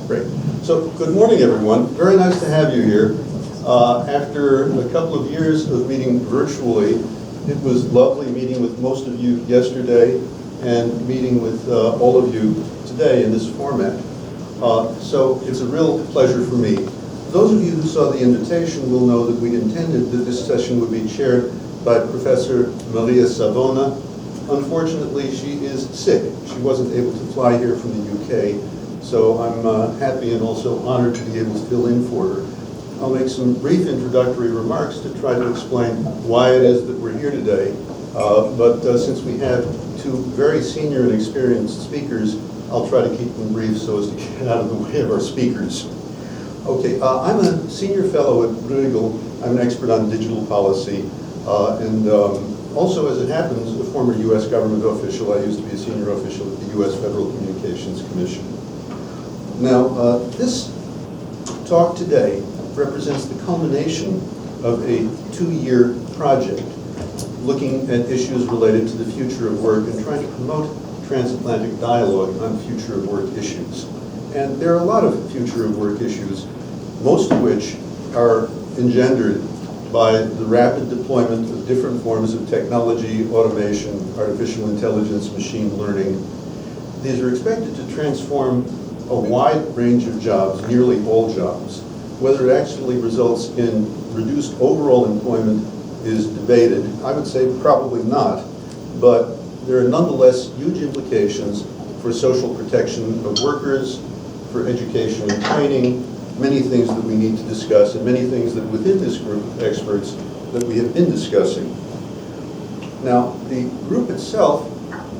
Great. So, good morning, everyone. Very nice to have you here. After a couple of years of meeting virtually, it was lovely meeting with most of you yesterday and meeting with all of you today in this format. So, it's a real pleasure for me. Those of you who saw the invitation will know that we intended that this session would be chaired by Professor Maria Savona. Unfortunately, she is sick. She wasn't able to fly here from the UK. So I'm happy and also honored to be able to fill in for her. I'll make some brief introductory remarks to try to explain why it is that we're here today. But since we have two very senior and experienced speakers, I'll try to keep them brief so as to get out of the way of our speakers. Okay, I'm a senior fellow at Bruegel. I'm an expert on digital policy. And also, as it happens, a former U.S. government official. I used to be a senior official at the U.S. Federal Communications Commission. Now, this talk today represents the culmination of a 2-year project looking at issues related to the future of work and trying to promote transatlantic dialogue on future of work issues. And there are a lot of future of work issues, most of which are engendered by the rapid deployment of different forms of technology, automation, artificial intelligence, machine learning. These are expected to transform a wide range of jobs, nearly all jobs. Whether it actually results in reduced overall employment is debated. I would say probably not, but there are nonetheless huge implications for social protection of workers, for education and training, many things that we need to discuss, and many things that within this group of experts that we have been discussing. Now, the group itself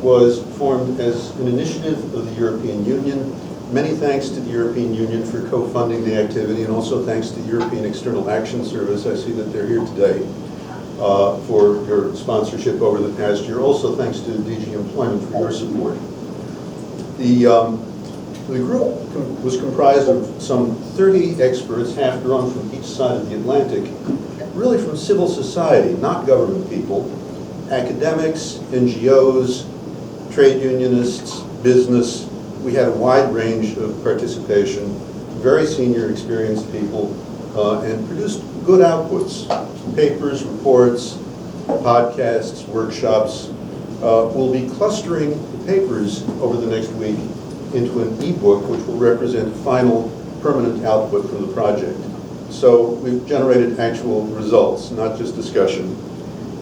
was formed as an initiative of the European Union. Many thanks to the European Union for co-funding the activity, and also thanks to the European External Action Service. I see that they're here today for your sponsorship over the past year. Also thanks to DG Employment for your support. The group was comprised of some 30 experts, half drawn from each side of the Atlantic, really from civil society, not government people, academics, NGOs, trade unionists, business. We had a wide range of participation, very senior, experienced people, and produced good outputs, papers, reports, podcasts, workshops. We'll be clustering the papers over the next week into an e-book, which will represent final permanent output from the project. So we've generated actual results, not just discussion.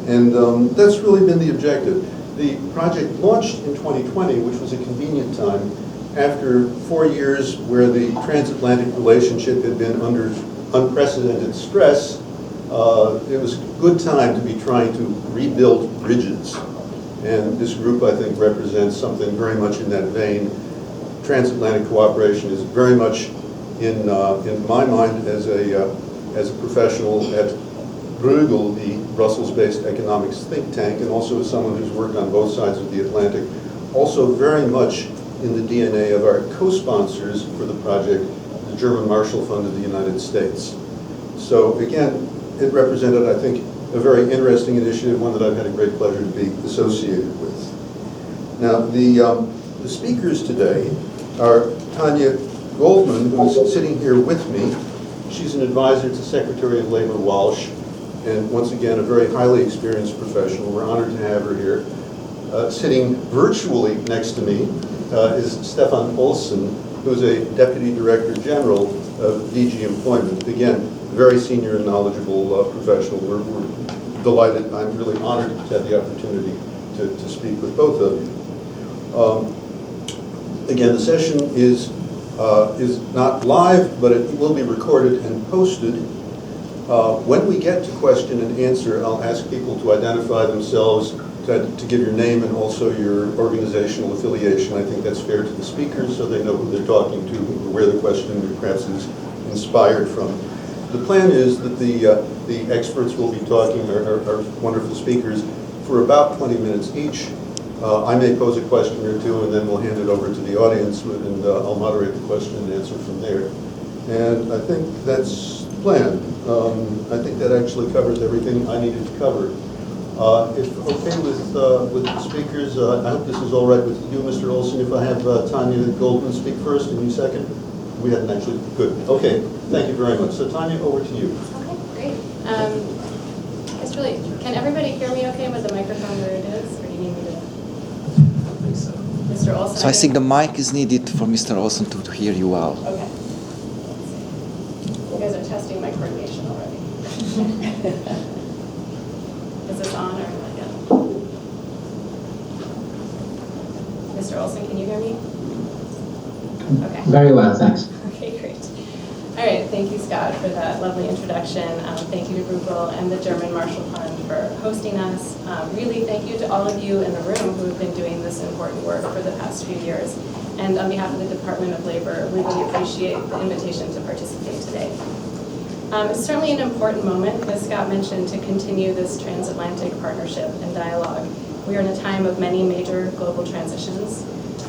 And that's really been the objective. The project launched in 2020, which was a convenient time, after 4 years where the transatlantic relationship had been under unprecedented stress. It was a good time to be trying to rebuild bridges. And this group, I think, represents something very much in that vein. Transatlantic cooperation is very much in my mind as a professional at Bruegel, the Brussels-based economics think tank, and also as someone who's worked on both sides of the Atlantic, also very much in the DNA of our co-sponsors for the project, the German Marshall Fund of the United States. So again, it represented, I think, a very interesting initiative, one that I've had a great pleasure to be associated with. Now, the speakers today are Tanya Goldman, who's sitting here with me. She's an advisor to Secretary of Labor Walsh, and once again, a very highly experienced professional. We're honored to have her here. Sitting virtually next to me is Stefan Olsen, who's a Deputy Director General of DG Employment. Again, very senior and knowledgeable professional. We're delighted. I'm really honored to have the opportunity to speak with both of you. Again, the session is not live, but it will be recorded and posted. When we get to question and answer, I'll ask people to identify themselves, to give your name and also your organizational affiliation. I think that's fair to the speakers so they know who they're talking to, or where the question perhaps is inspired from. The plan is that the experts will be talking, our wonderful speakers, for about 20 minutes each. I may pose a question or two, and then we'll hand it over to the audience, and I'll moderate the question and answer from there. And I think that's the plan. I think that actually covers everything I needed to cover. If okay with the speakers, I hope this is all right with you, Mr. Olsen, if I have Tanya Goldman speak first and you second. We hadn't actually, good. Okay, thank you very much. So Tanya, over to you. Okay, great. It's really, can everybody hear me okay with the microphone where it is, or do you need me to? I think so. Mr. Olson? So I think the mic is needed for Mr. Olson to hear you well. Okay. You guys are testing my coordination already. Is this on or not yet? Mr. Olson, can you hear me? Okay. Very well, thanks. Okay, great. All right, thank you, Scott, for that lovely introduction. Thank you to Bruegel and the German Marshall Fund for hosting us. Really, thank you to all of you in the room who have been doing this important work for the past few years. And on behalf of the Department of Labor, we really appreciate the invitation to participate today. It's certainly an important moment, as Scott mentioned, to continue this transatlantic partnership and dialogue. We are in a time of many major global transitions,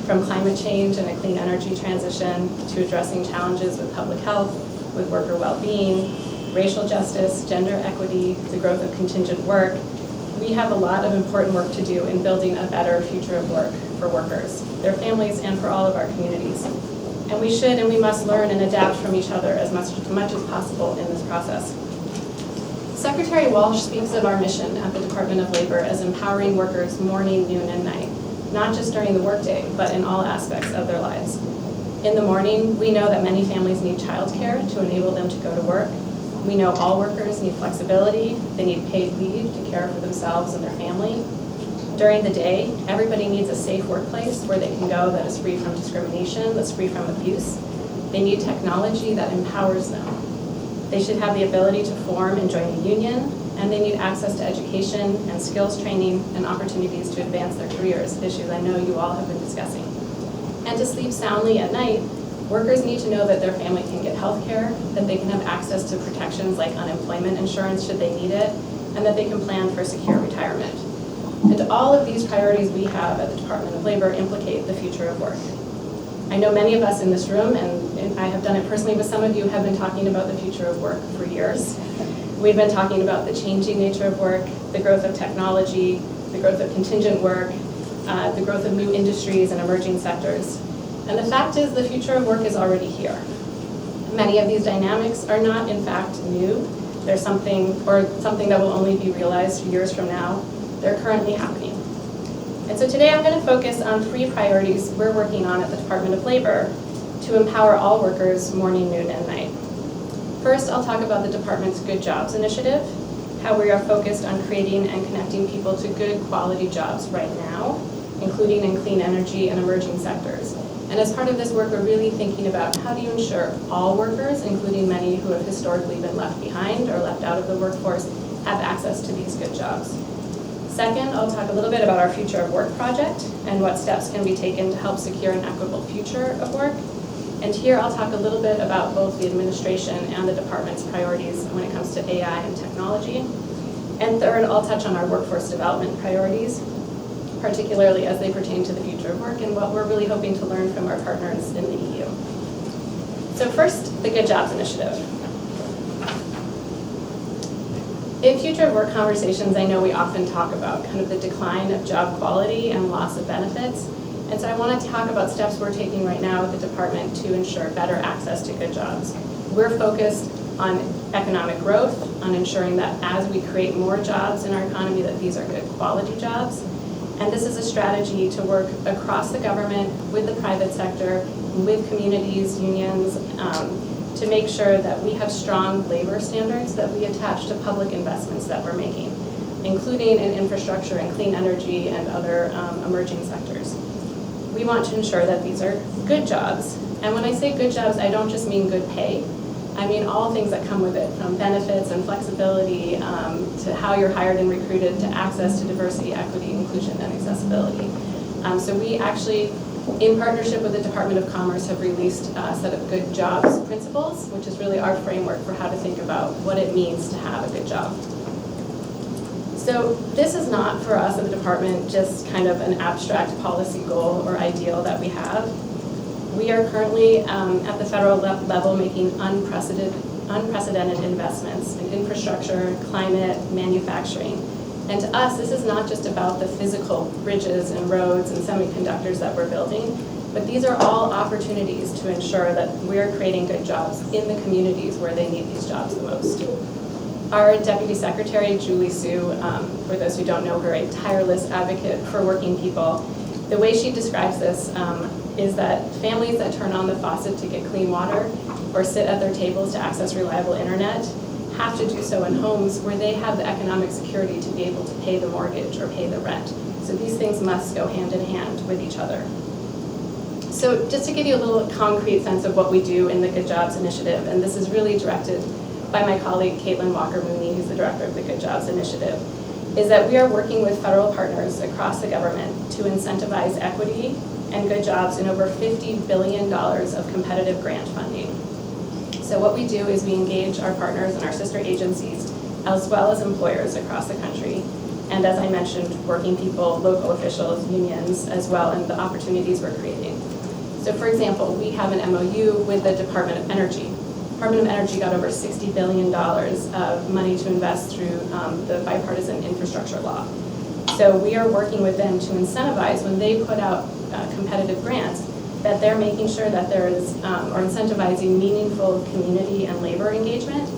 from climate change and a clean energy transition to addressing challenges with public health, with worker well-being, racial justice, gender equity, the growth of contingent work. We have a lot of important work to do in building a better future of work for workers, their families, and for all of our communities. And we should and we must learn and adapt from each other as much as possible in this process. Secretary Walsh speaks of our mission at the Department of Labor as empowering workers morning, noon, and night, not just during the workday, but in all aspects of their lives. In the morning, we know that many families need childcare to enable them to go to work. We know all workers need flexibility. They need paid leave to care for themselves and their family. During the day, everybody needs a safe workplace where they can go that is free from discrimination, that's free from abuse. They need technology that empowers them. They should have the ability to form and join a union, and they need access to education and skills training and opportunities to advance their careers, issues I know you all have been discussing. And to sleep soundly at night, workers need to know that their family can get health care, that they can have access to protections like unemployment insurance should they need it, and that they can plan for secure retirement. And all of these priorities we have at the Department of Labor implicate the future of work. I know many of us in this room, and I have done it personally with some of you, have been talking about the future of work for years. We've been talking about the changing nature of work, the growth of technology, the growth of contingent work, the growth of new industries and emerging sectors. And the fact is, the future of work is already here. Many of these dynamics are not, in fact, new. They're something that will only be realized years from now. They're currently happening. And so today I'm going to focus on 3 priorities we're working on at the Department of Labor to empower all workers morning, noon, and night. First, I'll talk about the department's Good Jobs initiative, how we are focused on creating and connecting people to good quality jobs right now, including in clean energy and emerging sectors. And as part of this work, we're really thinking about how do you ensure all workers, including many who have historically been left behind or left out of the workforce, have access to these good jobs. Second, I'll talk a little bit about our Future of Work project and what steps can be taken to help secure an equitable future of work. And here I'll talk a little bit about both the administration and the department's priorities when it comes to AI and technology. And third, I'll touch on our workforce development priorities, particularly as they pertain to the future of work and what we're really hoping to learn from our partners in the EU. So first, the Good Jobs Initiative. In Future of Work conversations, I know we often talk about kind of the decline of job quality and loss of benefits. And so I want to talk about steps we're taking right now at the department to ensure better access to good jobs. We're focused on economic growth, on ensuring that as we create more jobs in our economy, that these are good quality jobs. And this is a strategy to work across the government, with the private sector, with communities, unions, to make sure that we have strong labor standards that we attach to public investments that we're making, including in infrastructure and clean energy and other emerging sectors. We want to ensure that these are good jobs. And when I say good jobs, I don't just mean good pay. I mean all things that come with it, from benefits and flexibility to how you're hired and recruited, to access to diversity, equity, inclusion, and accessibility. So we actually, in partnership with the Department of Commerce, have released a set of good jobs principles, which is really our framework for how to think about what it means to have a good job. So this is not, for us at the department, just kind of an abstract policy goal or ideal that we have. We are currently at the federal level making unprecedented investments in infrastructure, climate, manufacturing. And to us, this is not just about the physical bridges and roads and semiconductors that we're building. But these are all opportunities to ensure that we're creating good jobs in the communities where they need these jobs the most. Our Deputy Secretary, Julie Sue, for those who don't know her, a tireless advocate for working people, the way she describes this is that families that turn on the faucet to get clean water or sit at their tables to access reliable internet have to do so in homes where they have the economic security to be able to pay the mortgage or pay the rent. So these things must go hand in hand with each other. So just to give you a little concrete sense of what we do in the Good Jobs Initiative, and this is really directed by my colleague Caitlin Walker-Mooney, who's the director of the Good Jobs Initiative, is that we are working with federal partners across the government to incentivize equity and good jobs in over $50 billion of competitive grant funding. So what we do is we engage our partners and our sister agencies, as well as employers across the country, and as I mentioned, working people, local officials, unions, as well, and the opportunities we're creating. So for example, we have an MOU with the Department of Energy. Department of Energy got over $60 billion of money to invest through the bipartisan infrastructure law. So we are working with them to incentivize when they put out competitive grants that they're making sure that there is, or incentivizing meaningful community and labor engagement.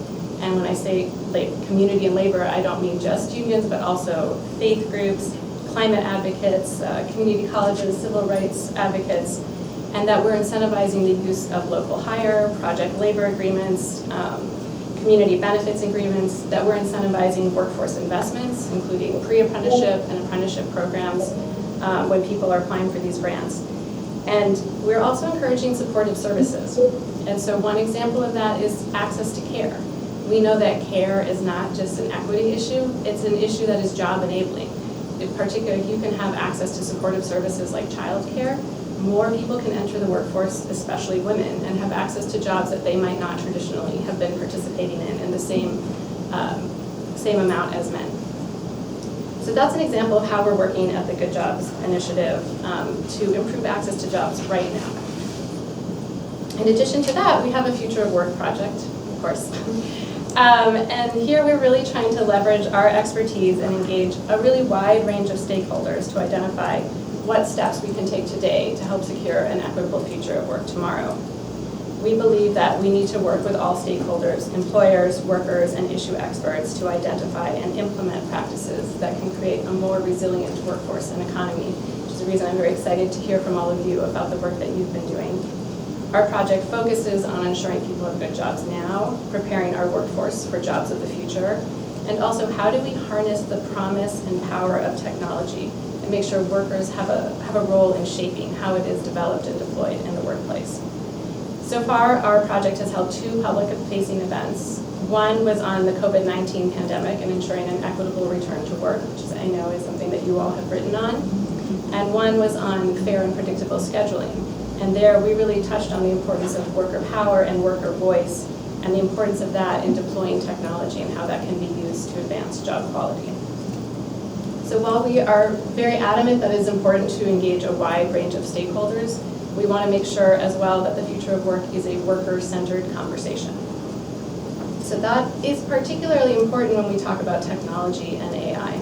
And when I say like community and labor, I don't mean just unions, but also faith groups, climate advocates, community colleges, civil rights advocates, and that we're incentivizing the use of local hire, project labor agreements, community benefits agreements, that we're incentivizing workforce investments, including pre-apprenticeship and apprenticeship programs when people are applying for these grants. And we're also encouraging supportive services. And so one example of that is access to care. We know that care is not just an equity issue, it's an issue that is job enabling. In particular, if you can have access to supportive services like childcare, more people can enter the workforce, especially women, and have access to jobs that they might not traditionally have been participating in the same amount as men. So that's an example of how we're working at the Good Jobs Initiative to improve access to jobs right now. In addition to that, we have a Future of Work project, of course. And here we're really trying to leverage our expertise and engage a really wide range of stakeholders to identify what steps we can take today to help secure an equitable future of work tomorrow. We believe that we need to work with all stakeholders, employers, workers, and issue experts to identify and implement practices that can create a more resilient workforce and economy, which is the reason I'm very excited to hear from all of you about the work that you've been doing. Our project focuses on ensuring people have good jobs now, preparing our workforce for jobs of the future, and also how do we harness the promise and power of technology and make sure workers have a role in shaping how it is developed and deployed in the workplace. So far, our project has held 2 public-facing events. One was on the COVID-19 pandemic and ensuring an equitable return to work, which I know is something that you all have written on. And one was on fair and predictable scheduling. And there we really touched on the importance of worker power and worker voice and the importance of that in deploying technology and how that can be used to advance job quality. So while we are very adamant that it is important to engage a wide range of stakeholders, we want to make sure as well that the future of work is a worker-centered conversation. So that is particularly important when we talk about technology and AI.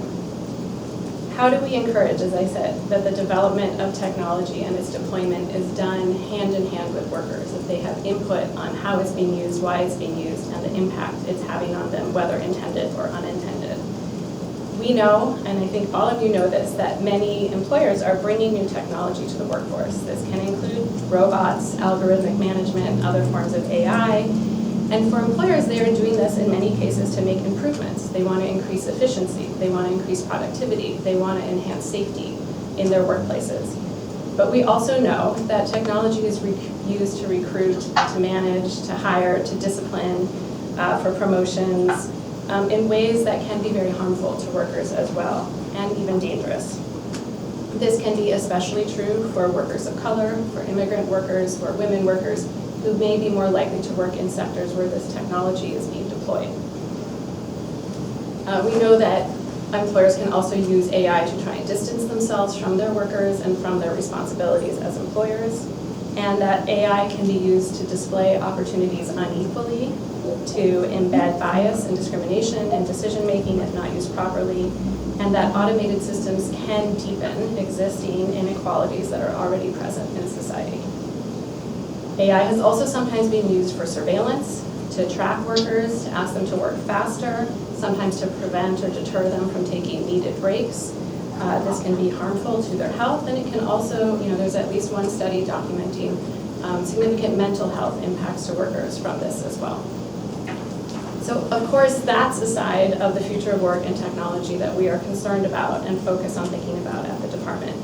How do we encourage, as I said, that the development of technology and its deployment is done hand in hand with workers, that they have input on how it's being used, why it's being used, and the impact it's having on them, whether intended or unintended? We know, and I think all of you know this, that many employers are bringing new technology to the workforce. This can include robots, algorithmic management, other forms of AI. And for employers, they are doing this in many cases to make improvements. They want to increase efficiency. They want to increase productivity. They want to enhance safety in their workplaces. But we also know that technology is used to recruit, to manage, to hire, to discipline, for promotions, in ways that can be very harmful to workers as well, and even dangerous. This can be especially true for workers of color, for immigrant workers, for women workers, who may be more likely to work in sectors where this technology is being deployed. We know that employers can also use AI to try and distance themselves from their workers and from their responsibilities as employers. and that AI can be used to display opportunities unequally, to embed bias and discrimination in decision-making if not used properly, and that automated systems can deepen existing inequalities that are already present in society. AI has also sometimes been used for surveillance, to track workers, to ask them to work faster, sometimes to prevent or deter them from taking needed breaks. This can be harmful to their health, and it can also, there's at least one study documenting significant mental health impacts to workers from this as well. So, of course, that's a side of the future of work and technology that we are concerned about and focus on thinking about at the department.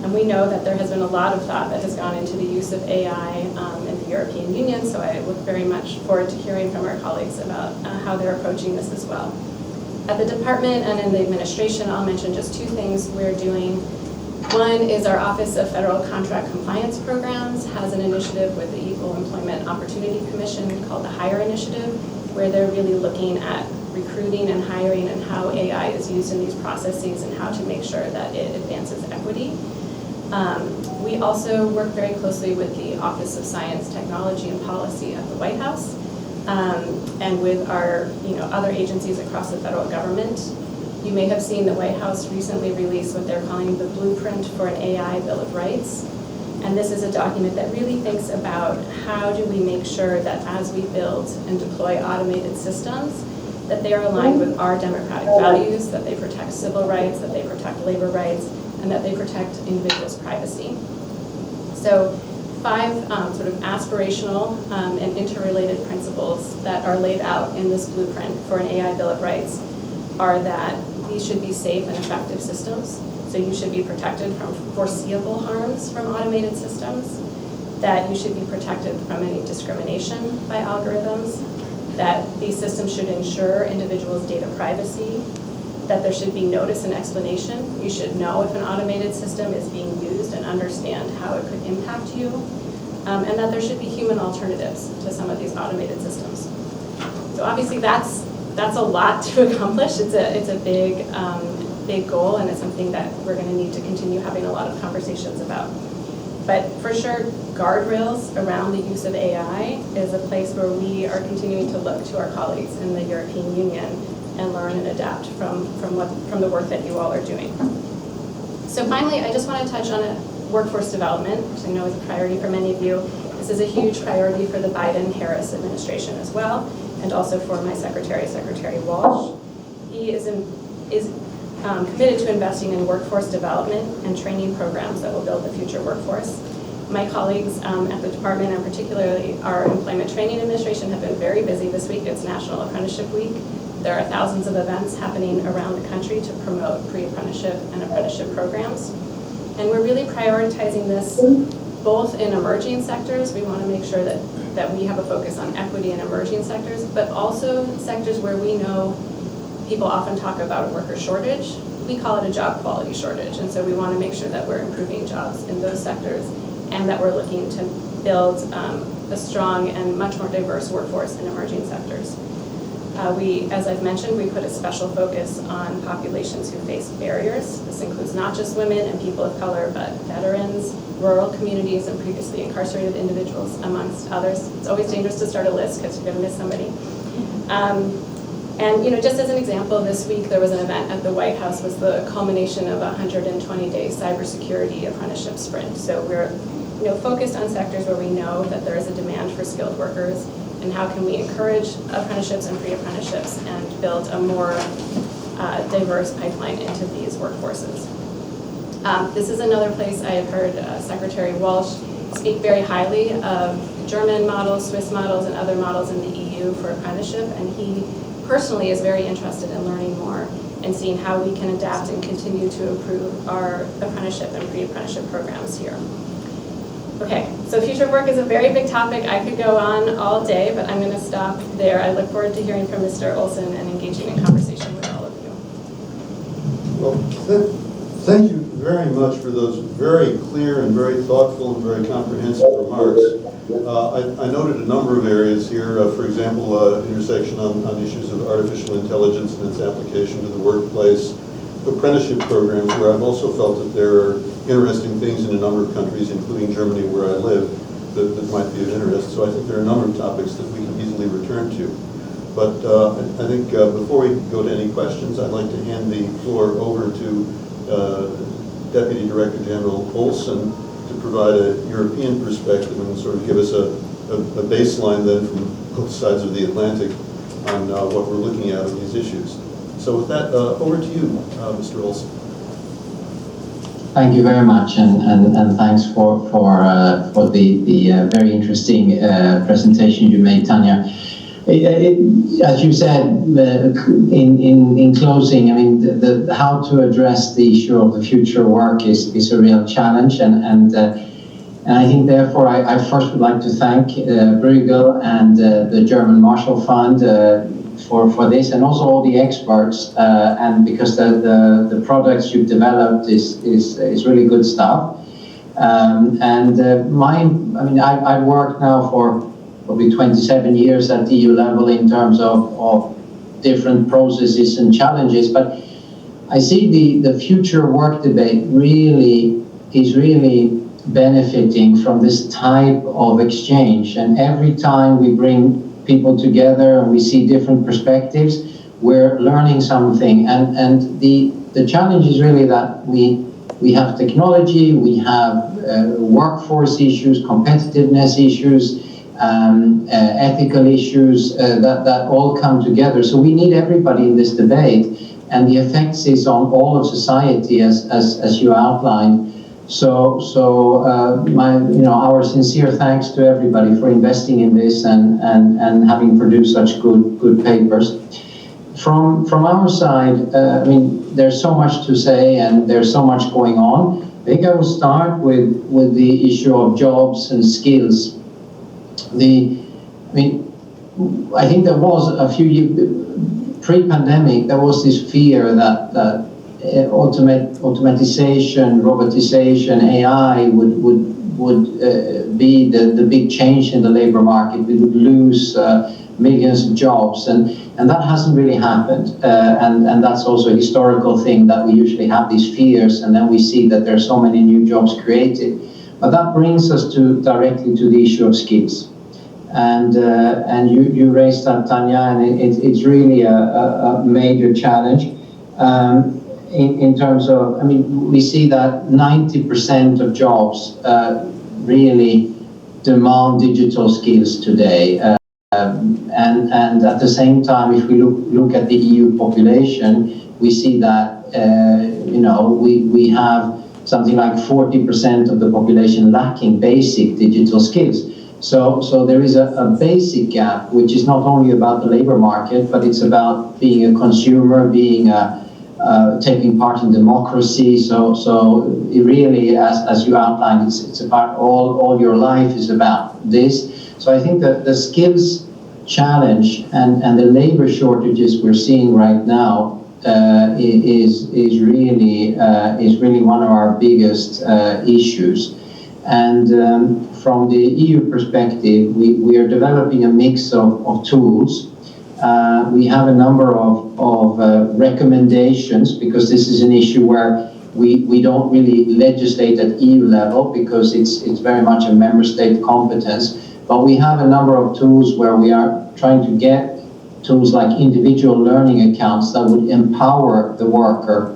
And we know that there has been a lot of thought that has gone into the use of AI in the European Union, so I look very much forward to hearing from our colleagues about how they're approaching this as well. At the department and in the administration, I'll mention just two things we're doing. One is our Office of Federal Contract Compliance Programs has an initiative with the Equal Employment Opportunity Commission called the HIRE Initiative, where they're really looking at recruiting and hiring and how AI is used in these processes and how to make sure that it advances equity. We also work very closely with the Office of Science, Technology, and Policy at the White House, and with our other agencies across the federal government. You may have seen the White House recently release what they're calling the Blueprint for an AI Bill of Rights. And this is a document that really thinks about how do we make sure that as we build and deploy automated systems, that they are aligned with our democratic values, that they protect civil rights, that they protect labor rights, and that they protect individuals' privacy. So 5 sort of aspirational and interrelated principles that are laid out in this blueprint for an AI Bill of Rights are that these should be safe and effective systems. So you should be protected from foreseeable harms from automated systems, that you should be protected from any discrimination by algorithms, that these systems should ensure individuals' data privacy, that there should be notice and explanation. You should know if an automated system is being used and understand how it could impact you, and that there should be human alternatives to some of these automated systems. So obviously that's a lot to accomplish. It's a big goal, and it's something that we're going to need to continue having a lot of conversations about. But for sure, guardrails around the use of AI is a place where we are continuing to look to our colleagues in the European Union and learn and adapt from the work that you all are doing. So finally, I just want to touch on workforce development, which I know is a priority for many of you. This is a huge priority for the Biden-Harris administration as well, and also for my secretary, Secretary Walsh. He is committed to investing in workforce development and training programs that will build the future workforce. My colleagues at the department, and particularly our Employment Training Administration, have been very busy this week. It's National Apprenticeship Week. There are thousands of events happening around the country to promote pre-apprenticeship and apprenticeship programs. And we're really prioritizing this both in emerging sectors. We want to make sure that we have a focus on equity in emerging sectors, but also sectors where we know people often talk about a worker shortage. We call it a job quality shortage. And so we want to make sure that we're improving jobs in those sectors and that we're looking to build a strong and much more diverse workforce in emerging sectors. As I've mentioned, we put a special focus on populations who face barriers. This includes not just women and people of color, but veterans, rural communities, and previously incarcerated individuals, amongst others. It's always dangerous to start a list because you're going to miss somebody. And just as an example, this week there was an event at the White House, was the culmination of a 120-day cybersecurity apprenticeship sprint. So we're focused on sectors where we know that there is a demand for skilled workers, and how can we encourage apprenticeships and pre-apprenticeships and build a more diverse pipeline into these workforces. This is another place I have heard Secretary Walsh speak very highly of German models, Swiss models, and other models in the EU for apprenticeship, and he personally is very interested in learning more and seeing how we can adapt and continue to improve our apprenticeship and pre-apprenticeship programs here. Okay, so future of work is a very big topic. I could go on all day, but I'm going to stop there. I look forward to hearing from Mr. Olson and engaging in conversation with all of you. Well, thank you very much for those very clear and very thoughtful and very comprehensive remarks. I noted a number of areas here, for example, intersection on issues of artificial intelligence and its application to the workplace, apprenticeship programs, where I've also felt that there are interesting things in a number of countries, including Germany, where I live, that might be of interest. So I think there are a number of topics that we can easily return to. But I think before we go to any questions, I'd like to hand the floor over to Deputy Director General Olson to provide a European perspective and sort of give us a baseline then from both sides of the Atlantic on what we're looking at on these issues. So with that, over to you, Mr. Olson. Thank you very much, and thanks for the very interesting presentation you made, Tanya. As you said in closing, I mean, how to address the issue of the future work is a real challenge, and I think therefore I first would like to thank Bruegel and the German Marshall Fund for this, and also all the experts, and because the products you've developed is really good stuff. I've worked now for probably 27 years at the EU level in terms of different processes and challenges, but I see the future work debate is really benefiting from this type of exchange, and every time we bring people together and we see different perspectives, we're learning something, and the challenge is really that we have technology, we have workforce issues, competitiveness issues, ethical issues that all come together. So we need everybody in this debate, and the effects is on all of society as you outlined. So our sincere thanks to everybody for investing in this and having produced such good papers. From our side, I mean, there's so much to say and there's so much going on. I think I will start with the issue of jobs and skills. I think there was a few years pre-pandemic, there was this fear that automatization, robotization, AI would be the big change in the labor market. We would lose millions of jobs, and that hasn't really happened. And that's also a historical thing, that we usually have these fears, and then we see that there are so many new jobs created. But that brings us directly to the issue of skills. And you raised that, Tanya, and it's really a major challenge. In terms of, I mean, we see that 90% of jobs really demand digital skills today. And at the same time, if we look at the EU population, we see that, we have something like 40% of the population lacking basic digital skills. So there is a basic gap, which is not only about the labor market, but it's about being a consumer, being taking part in democracy. So it really, as you outlined, it's about all your life is about this. So I think that the skills challenge and the labor shortages we're seeing right now is really one of our biggest issues. And from the EU perspective, we are developing a mix of tools. We have a number of recommendations, because this is an issue where we don't really legislate at EU level, because it's very much a member state competence. But we have a number of tools where we are trying to get tools like individual learning accounts that would empower the worker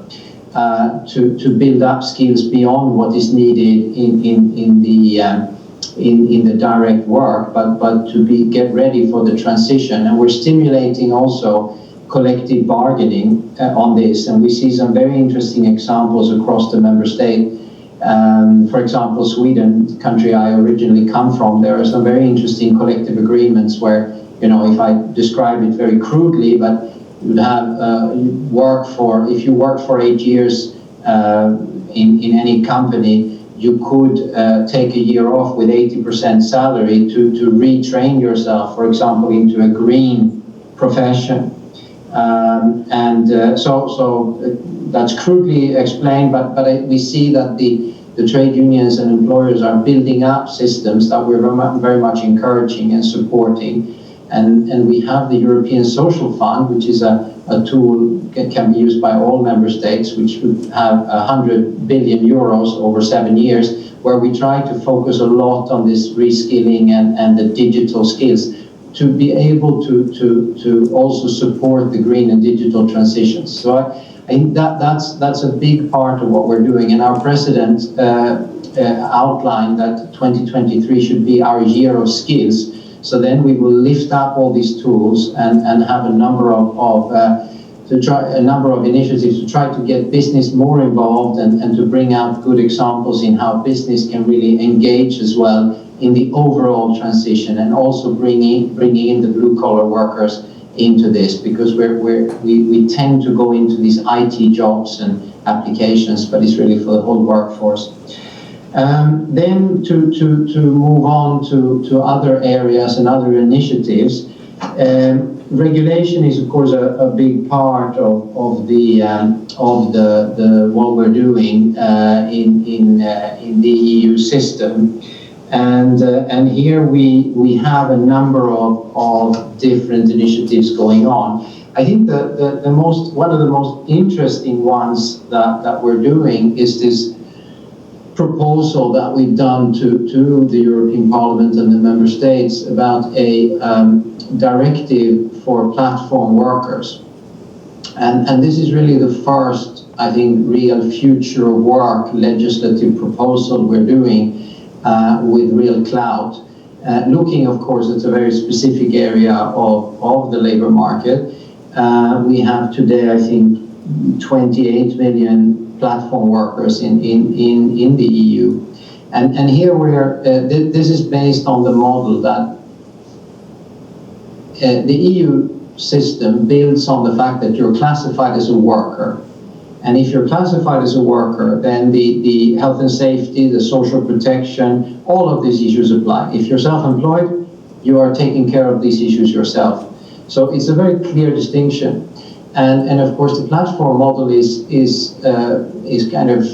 to build up skills beyond what is needed in the direct work, but to get ready for the transition. And we're stimulating also collective bargaining on this, and we see some very interesting examples across the member state. For example, Sweden, the country I originally come from, there are some very interesting collective agreements where, if I describe it very crudely, but you'd have if you work for 8 years in any company, you could take a year off with 80% salary to retrain yourself, for example, into a green profession. So that's crudely explained, but we see that the trade unions and employers are building up systems that we're very much encouraging and supporting. And we have the European Social Fund, which is a tool that can be used by all member states, which would have 100 billion euros over 7 years, where we try to focus a lot on this reskilling and the digital skills to be able to also support the green and digital transitions. So I think that's a big part of what we're doing. And our president outlined that 2023 should be our year of skills. So then we will lift up all these tools and have a number of initiatives to try to get business more involved and to bring out good examples in how business can really engage as well in the overall transition, and also bringing in the blue-collar workers into this, because we tend to go into these IT jobs and applications, but it's really for the whole workforce. Then to move on to other areas and other initiatives, regulation is of course a big part of what we're doing in the EU system. And here we have a number of different initiatives going on. I think one of the most interesting ones that we're doing is this proposal that we've done to the European Parliament and the member states about a directive for platform workers. And this is really the first, I think, real future work legislative proposal we're doing with real clout, looking, of course, at a very specific area of the labor market. We have today, I think, 28 million platform workers in the EU, and here this is based on the model that the EU system builds on the fact that you're classified as a worker. And if you're classified as a worker, then the health and safety, the social protection, all of these issues apply. If you're self-employed, you are taking care of these issues yourself. So it's a very clear distinction. And of course, the platform model is kind of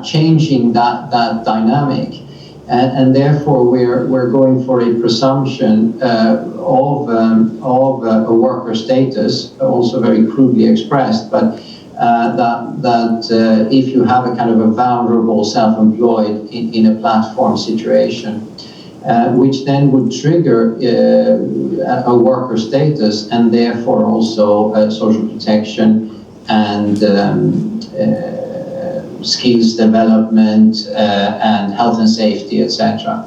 changing that dynamic. And therefore, we're going for a presumption of a worker status, also very crudely expressed, but that if you have a kind of a vulnerable self-employed in a platform situation, which then would trigger a worker status and therefore also social protection and skills development and health and safety, etc.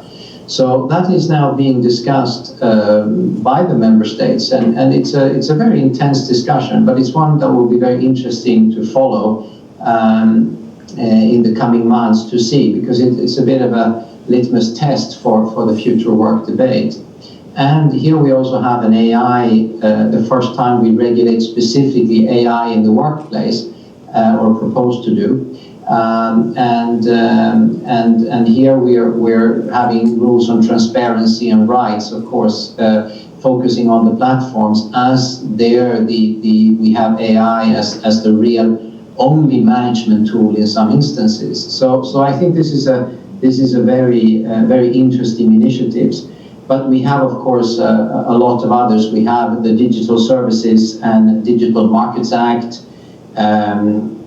So that is now being discussed by the member states, and it's a very intense discussion, but it's one that will be very interesting to follow in the coming months to see, because it's a bit of a litmus test for the future work debate. And here we also have an AI, the first time we regulate specifically AI in the workplace, or propose to do. And here we're having rules on transparency and rights, of course, focusing on the platforms as we have AI as the real only management tool in some instances. So I think this is a very interesting initiatives. But we have, of course, a lot of others. We have the Digital Services and Digital Markets Act.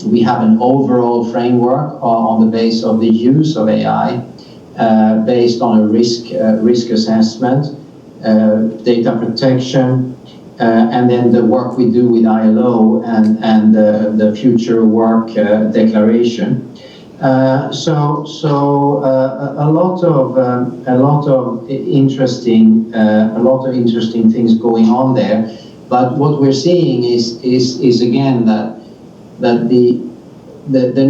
We have an overall framework on the base of the use of AI, based on a risk assessment, data protection, and then the work we do with ILO and the Future Work Declaration. So a lot of interesting things going on there. But what we're seeing is again that the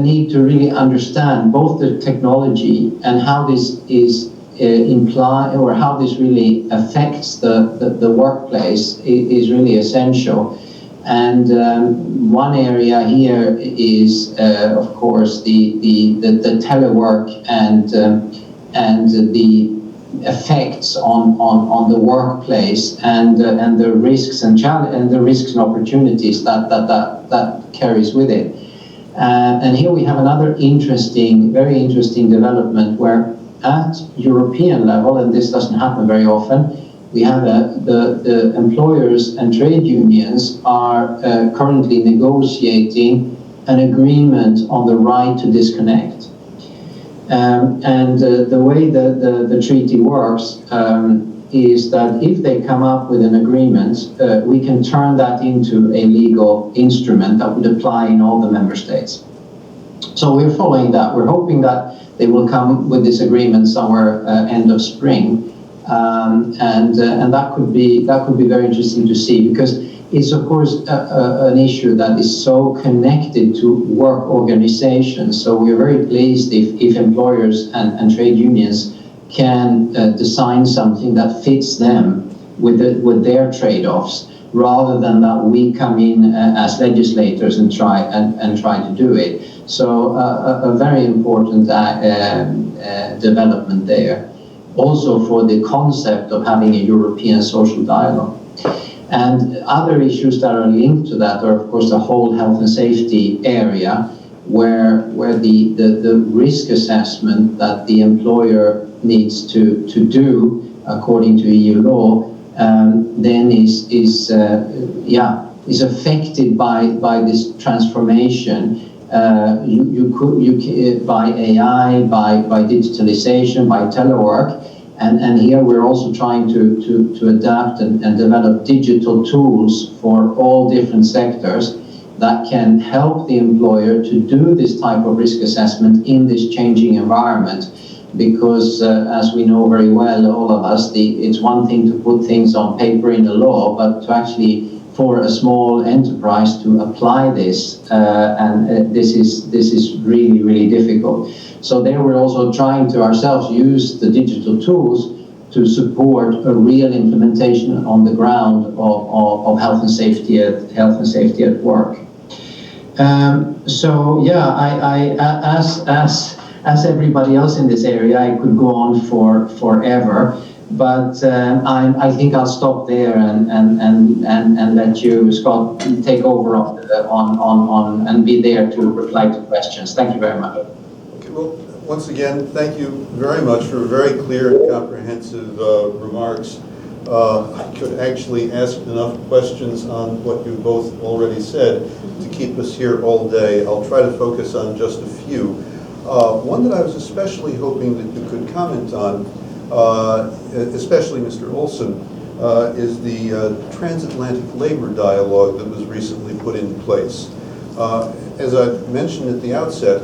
need to really understand both the technology and how this is how this really affects the workplace is really essential. And one area here is, of course, the telework and the effects on the workplace and the risks and opportunities that carries with it. And here we have another very interesting development where at European level, and this doesn't happen very often, we have the employers and trade unions are currently negotiating an agreement on the right to disconnect. And the way the treaty works is that if they come up with an agreement, we can turn that into a legal instrument that would apply in all the member states. So we're following that. We're hoping that they will come with this agreement somewhere end of spring, and that could be very interesting to see, because it's of course an issue that is so connected to work organizations. So we're very pleased if employers and trade unions can design something that fits them with their trade-offs, rather than that we come in as legislators and try to do it. So a very important development there, also for the concept of having a European social dialogue. And other issues that are linked to that are, of course, the whole health and safety area, where the risk assessment that the employer needs to do according to EU law then is affected by this transformation. You could by AI, by digitalisation, by telework, and here we're also trying to adapt and develop digital tools for all different sectors that can help the employer to do this type of risk assessment in this changing environment. Because as we know very well, all of us, it's one thing to put things on paper in the law, but to actually, for a small enterprise to apply this, this is really, really difficult. So there we're also trying to ourselves use the digital tools to support a real implementation on the ground of health and safety at work. So yeah, as everybody else in this area, I could go on forever, but I think I'll stop there and let you, Scott, take over on and be there to reply to questions. Thank you very much. Okay, well, once again, thank you very much for very clear and comprehensive remarks. I could actually ask enough questions on what you both already said to keep us here all day. I'll try to focus on just a few. One that I was especially hoping that you could comment on, especially Mr. Olson, is the Transatlantic labor dialogue that was recently put in place. As I mentioned at the outset,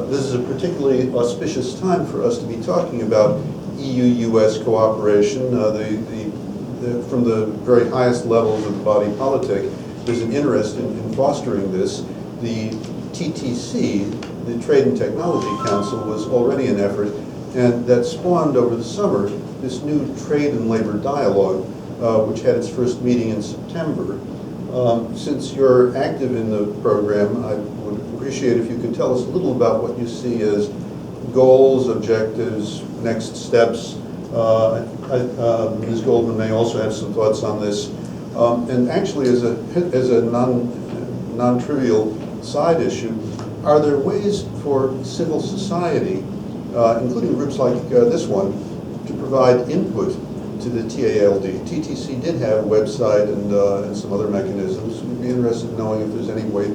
this is a particularly auspicious time for us to be talking about EU-US cooperation. From the very highest levels of the body politic, there's an interest in fostering this. The TTC, the Trade and Technology Council, was already an effort, and that spawned over the summer this new trade and labor dialogue, which had its first meeting in September. Since you're active in the program, I would appreciate if you could tell us a little about what you see as goals, objectives, next steps. Ms. Goldman may also have some thoughts on this. And actually, as a non-trivial side issue, are there ways for civil society, including groups like this one, to provide input to the TALD? TTC did have a website and some other mechanisms. We'd be interested in knowing if there's any way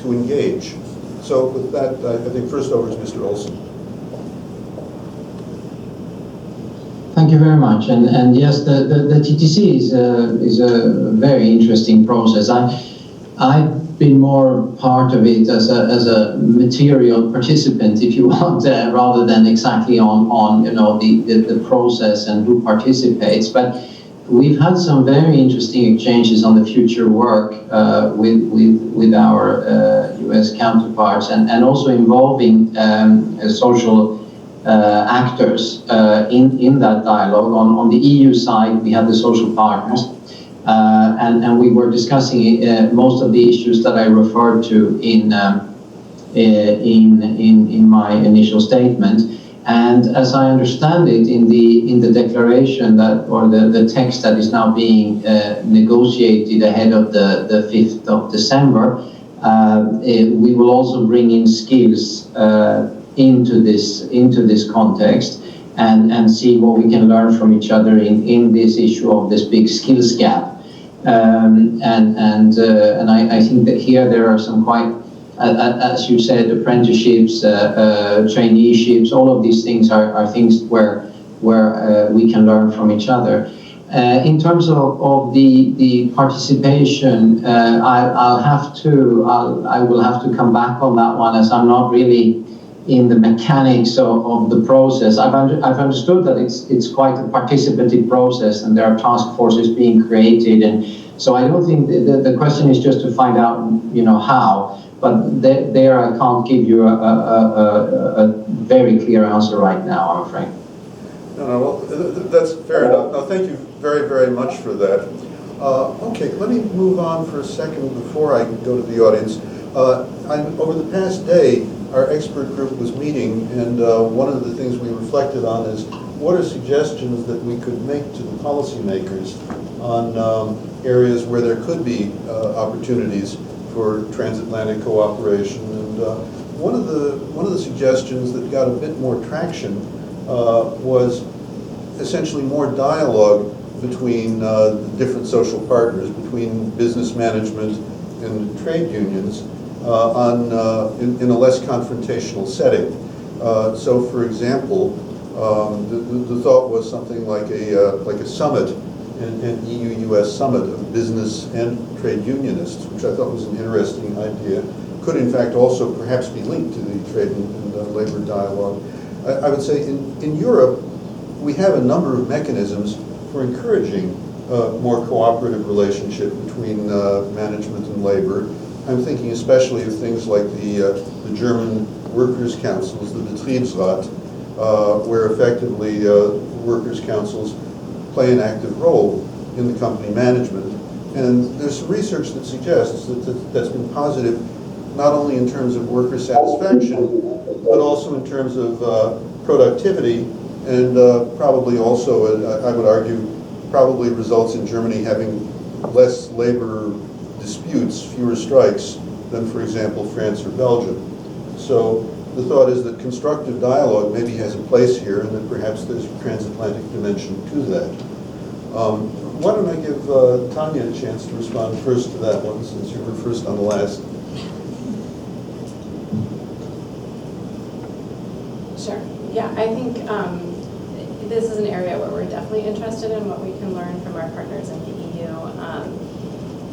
to engage. So with that, I think first over to Mr. Olson. Thank you very much. And yes, the TTC is a very interesting process. I've been more part of it as a material participant, if you want, rather than exactly on the process and who participates. But we've had some very interesting exchanges on the future work with our US counterparts, and also involving social actors in that dialogue. On the EU side, we have the social partners, and we were discussing most of the issues that I referred to in my initial statement. And as I understand it, in the declaration or the text that is now being negotiated ahead of the 5th of December, we will also bring in skills into this context, and see what we can learn from each other in this issue of this big skills gap. And I think that here there are some quite, as you said, apprenticeships, traineeships, all of these things are things where we can learn from each other. In terms of the participation, I will have to come back on that one, as I'm not really in the mechanics of the process. I've understood that it's quite a participative process, and there are task forces being created, and so I don't think the question is just to find out, how. But there I can't give you a very clear answer right now, I'm afraid. No, well, that's fair enough. No, thank you very, very much for that. Okay, let me move on for a second before I go to the audience. Over the past day, our expert group was meeting, and one of the things we reflected on is what are suggestions that we could make to the policymakers on areas where there could be opportunities for transatlantic cooperation. And one of the suggestions that got a bit more traction was essentially more dialogue between the different social partners, between business management and trade unions, in a less confrontational setting. So, for example, the thought was something like a summit, an EU-US summit of business and trade unionists, which I thought was an interesting idea. Could in fact also perhaps be linked to the trade and labor dialogue. I would say in Europe, we have a number of mechanisms for encouraging more cooperative relationship between management and labor. I'm thinking especially of things like the German workers' councils, the Betriebsrat, where effectively workers' councils play an active role in the company management. And there's some research that suggests that's been positive, not only in terms of worker satisfaction, but also in terms of productivity, and probably also, I would argue, probably results in Germany having less labor disputes, fewer strikes, than, for example, France or Belgium. So the thought is that constructive dialogue maybe has a place here, and that perhaps there's a transatlantic dimension to that. Why don't I give Tanya a chance to respond first to that one, since you were first on the last. Sure. Yeah, I think this is an area where we're definitely interested in what we can learn from our partners in the EU.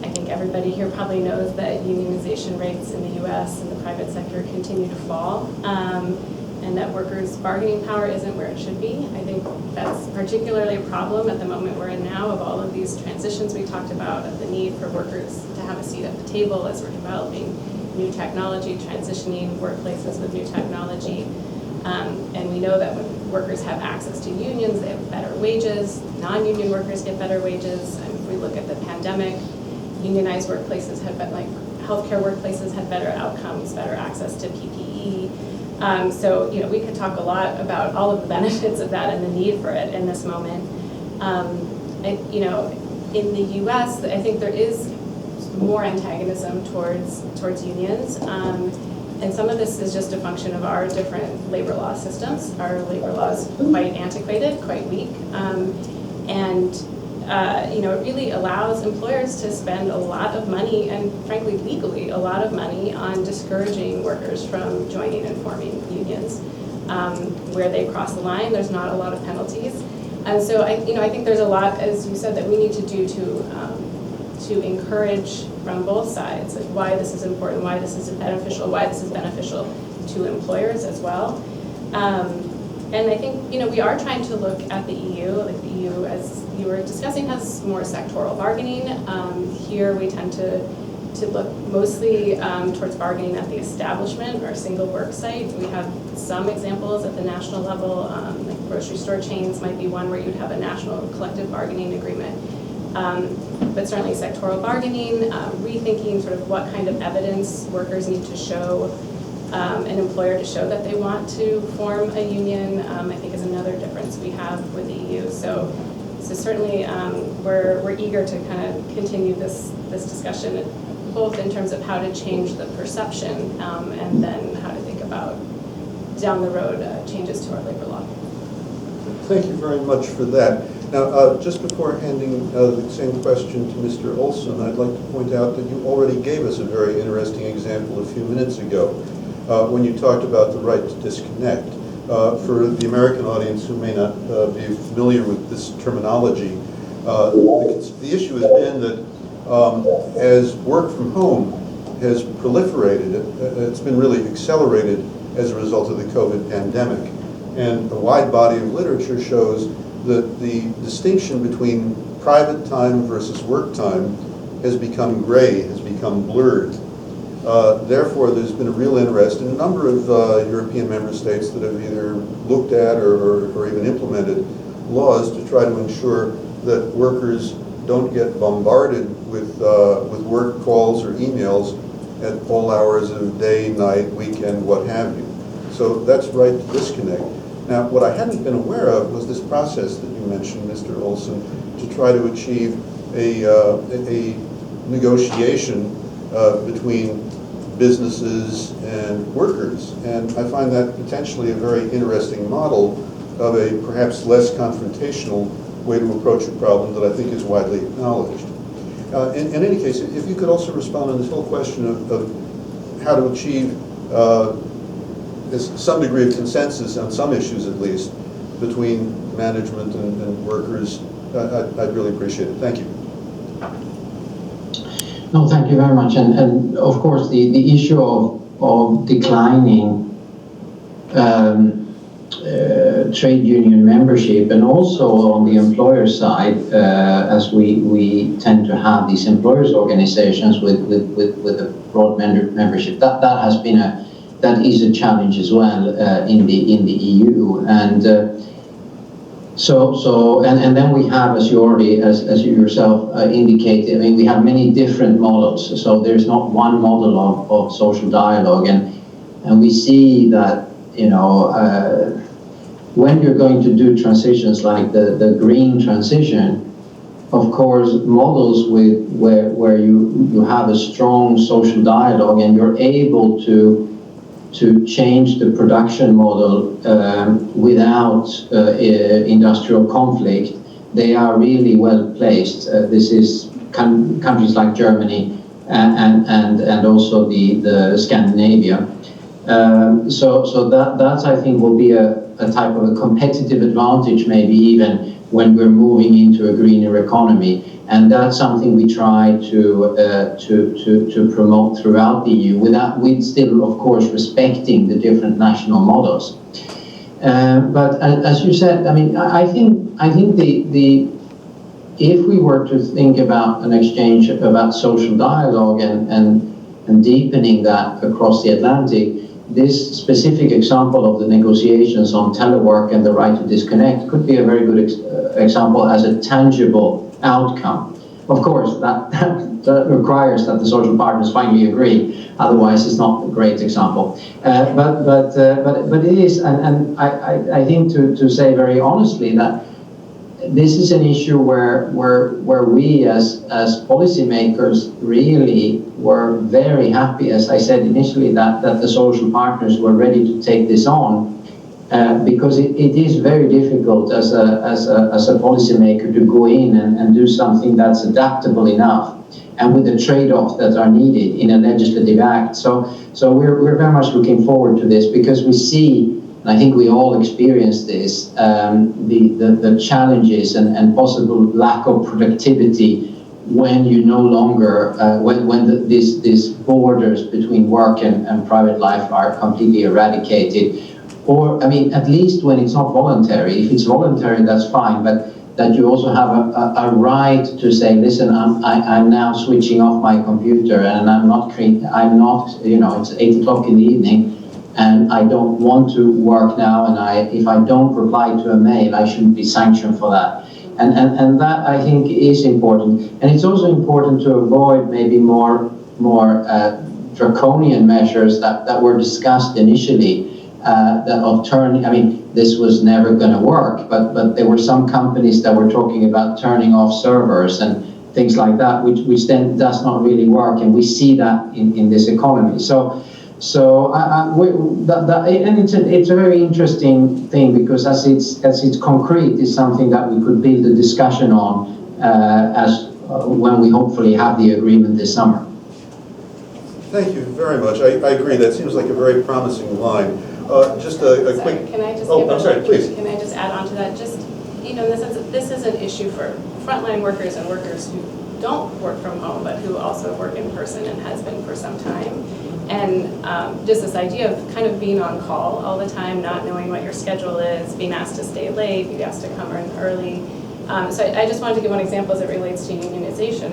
I think everybody here probably knows that unionization rates in the US and the private sector continue to fall, and that workers' bargaining power isn't where it should be. I think that's particularly a problem at the moment we're in now, of all of these transitions we talked about, of the need for workers to have a seat at the table as we're developing new technology, transitioning workplaces with new technology. And we know that when workers have access to unions, they have better wages. Non-union workers get better wages. And if we look at the pandemic, unionized workplaces had been, like healthcare workplaces had better outcomes, better access to PPE. So we could talk a lot about all of the benefits of that and the need for it in this moment. In the U.S., I think there is more antagonism towards unions. And some of this is just a function of our different labor law systems. Our labor law is quite antiquated, quite weak, it really allows employers to spend a lot of money, and frankly legally a lot of money, on discouraging workers from joining and forming unions. Where they cross the line, there's not a lot of penalties, and so I think there's a lot, as you said, that we need to do to encourage from both sides, like why this is important, why this is beneficial to employers as well. And I think we are trying to look at the EU. Like the EU, as you were discussing, has more sectoral bargaining. Here we tend to look mostly towards bargaining at the establishment or single work site. We have some examples at the national level, like grocery store chains might be one where you'd have a national collective bargaining agreement. But certainly sectoral bargaining, rethinking sort of what kind of evidence workers need to show an employer to show that they want to form a union, I think is another difference we have with the EU. So certainly we're eager to kind of continue this discussion, both in terms of how to change the perception and then how to think about down the road changes to our labor law. Thank you very much for that. Now, just before handing the same question to Mr. Olson, I'd like to point out that you already gave us a very interesting example a few minutes ago when you talked about the right to disconnect. For the American audience who may not be familiar with this terminology, the issue has been that as work from home has proliferated, it's been really accelerated as a result of the COVID pandemic. And a wide body of literature shows that the distinction between private time versus work time has become gray, has become blurred. Therefore, there's been a real interest in a number of European member states that have either looked at or even implemented laws to try to ensure that workers don't get bombarded with work calls or emails at all hours of day, night, weekend, what have you. So that's right to disconnect. Now, what I hadn't been aware of was this process that you mentioned, Mr. Olson, to try to achieve a negotiation between businesses and workers. And I find that potentially a very interesting model of a perhaps less confrontational way to approach a problem that I think is widely acknowledged. In any case, if you could also respond on this whole question of how to achieve some degree of consensus on some issues, at least, between management and workers, I'd really appreciate it. Thank you. No, thank you very much. And of course, the issue of declining trade union membership, and also on the employer side, as we tend to have these employers organizations with a broad membership, that is a challenge as well in the EU. And and then we have, as you already, as you yourself indicated, I mean, we have many different models. So there's not one model of social dialogue, and we see that, you know, when you're going to do transitions like the green transition, of course, models where you have a strong social dialogue and you're able to change the production model without industrial conflict, they are really well placed. This is countries like Germany and also the Scandinavia. So that I think will be a type of a competitive advantage, maybe even when we're moving into a greener economy. And that's something we try to promote throughout the EU, with still, of course, respecting the different national models. But as you said, I mean, I think if we were to think about an exchange about social dialogue and deepening that across the Atlantic, this specific example of the negotiations on telework and the right to disconnect could be a very good example as a tangible outcome. Of course, that requires that the social partners finally agree. Otherwise, it's not a great example. But it is, and I think to say very honestly that this is an issue where we as policymakers really were very happy, as I said initially, that the social partners were ready to take this on. Because it is very difficult as a policymaker to go in and do something that's adaptable enough and with the trade-offs that are needed in a legislative act. So we're very much looking forward to this, because we see, and I think we all experience this, the challenges and possible lack of productivity when you no longer, when these borders between work and private life are completely eradicated. Or, I mean, at least when it's not voluntary. If it's voluntary, that's fine, but that you also have a right to say, listen, I'm now switching off my computer and I'm not, you know, it's 8 o'clock in the evening and I don't want to work now, and if I don't reply to a mail, I shouldn't be sanctioned for that. And that, I think, is important. And it's also important to avoid maybe more draconian measures that were discussed initially. Of turning, I mean, this was never going to work, but there were some companies that were talking about turning off servers and things like that, which then does not really work, and we see that in this economy. So So and it's a very interesting thing, because as it's concrete, it's something that we could build a discussion on when we hopefully have the agreement this summer. Thank you very much. I agree. That seems like a very promising line. Just a quick... Can I just Oh, I'm sorry, please. Can I just add on to that? Just, in the sense that this is an issue for frontline workers and workers who don't work from home, but who also work in person and has been for some time. And just this idea of kind of being on call all the time, not knowing what your schedule is, being asked to stay late, being asked to come in early. So I just wanted to give one example as it relates to unionization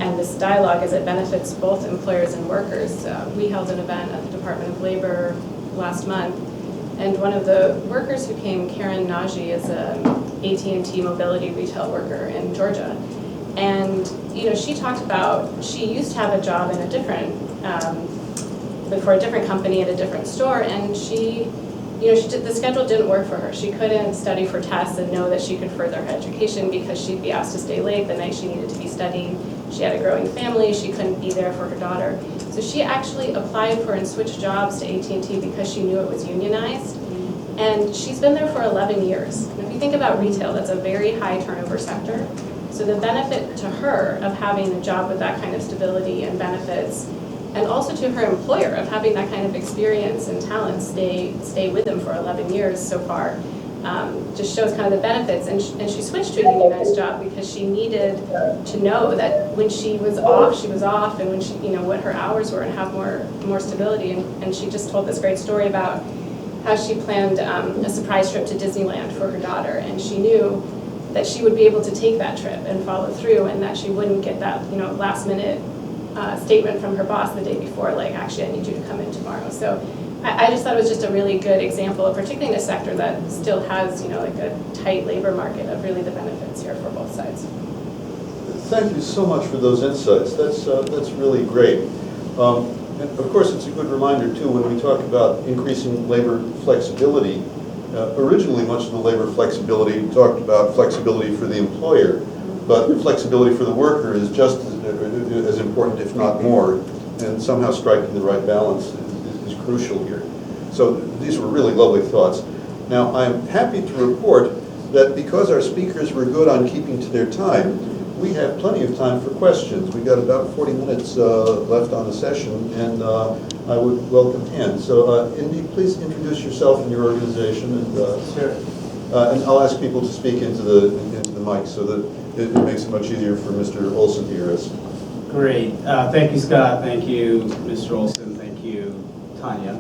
and this dialogue as it benefits both employers and workers. We held an event at the Department of Labor last month, and one of the workers who came, Karen Najee, is an AT&T mobility retail worker in Georgia. And she talked about, she used to have a job in a different, for a different company at a different store, and the schedule didn't work for her. She couldn't study for tests and know that she could further her education because she'd be asked to stay late the night she needed to be studying. She had a growing family, she couldn't be there for her daughter. So she actually applied for and switched jobs to AT&T because she knew it was unionized. And she's been there for 11 years. And if you think about retail, that's a very high turnover sector. So the benefit to her of having a job with that kind of stability and benefits, and also to her employer of having that kind of experience and talent stay with them for 11 years so far, just shows kind of the benefits. And she switched to a unionized job because she needed to know that when she was off, and when she, what her hours were, and have more stability. And she just told this great story about how she planned a surprise trip to Disneyland for her daughter, and she knew that she would be able to take that trip and follow through, and that she wouldn't get that last minute statement from her boss the day before, like, actually I need you to come in tomorrow. So I just thought it was just a really good example, particularly in a sector that still has like a tight labor market, of really the benefits here for both sides. Thank you so much for those insights. That's really great. And of course, it's a good reminder too, when we talk about increasing labor flexibility. Originally, much of the labor flexibility talked about flexibility for the employer, but flexibility for the worker is just as important, if not more, and somehow striking the right balance is crucial here. So these were really lovely thoughts. Now, I'm happy to report that because our speakers were good on keeping to their time, we have plenty of time for questions. We've got about 40 minutes left on the session, and I would welcome hands. So, Indy, please introduce yourself and your organization, and Sure. And I'll ask people to speak into the mic so that it makes it much easier for Mr. Olson to hear us. Great. Thank you, Scott. Thank you, Mr. Olson. Thank you, Tanya,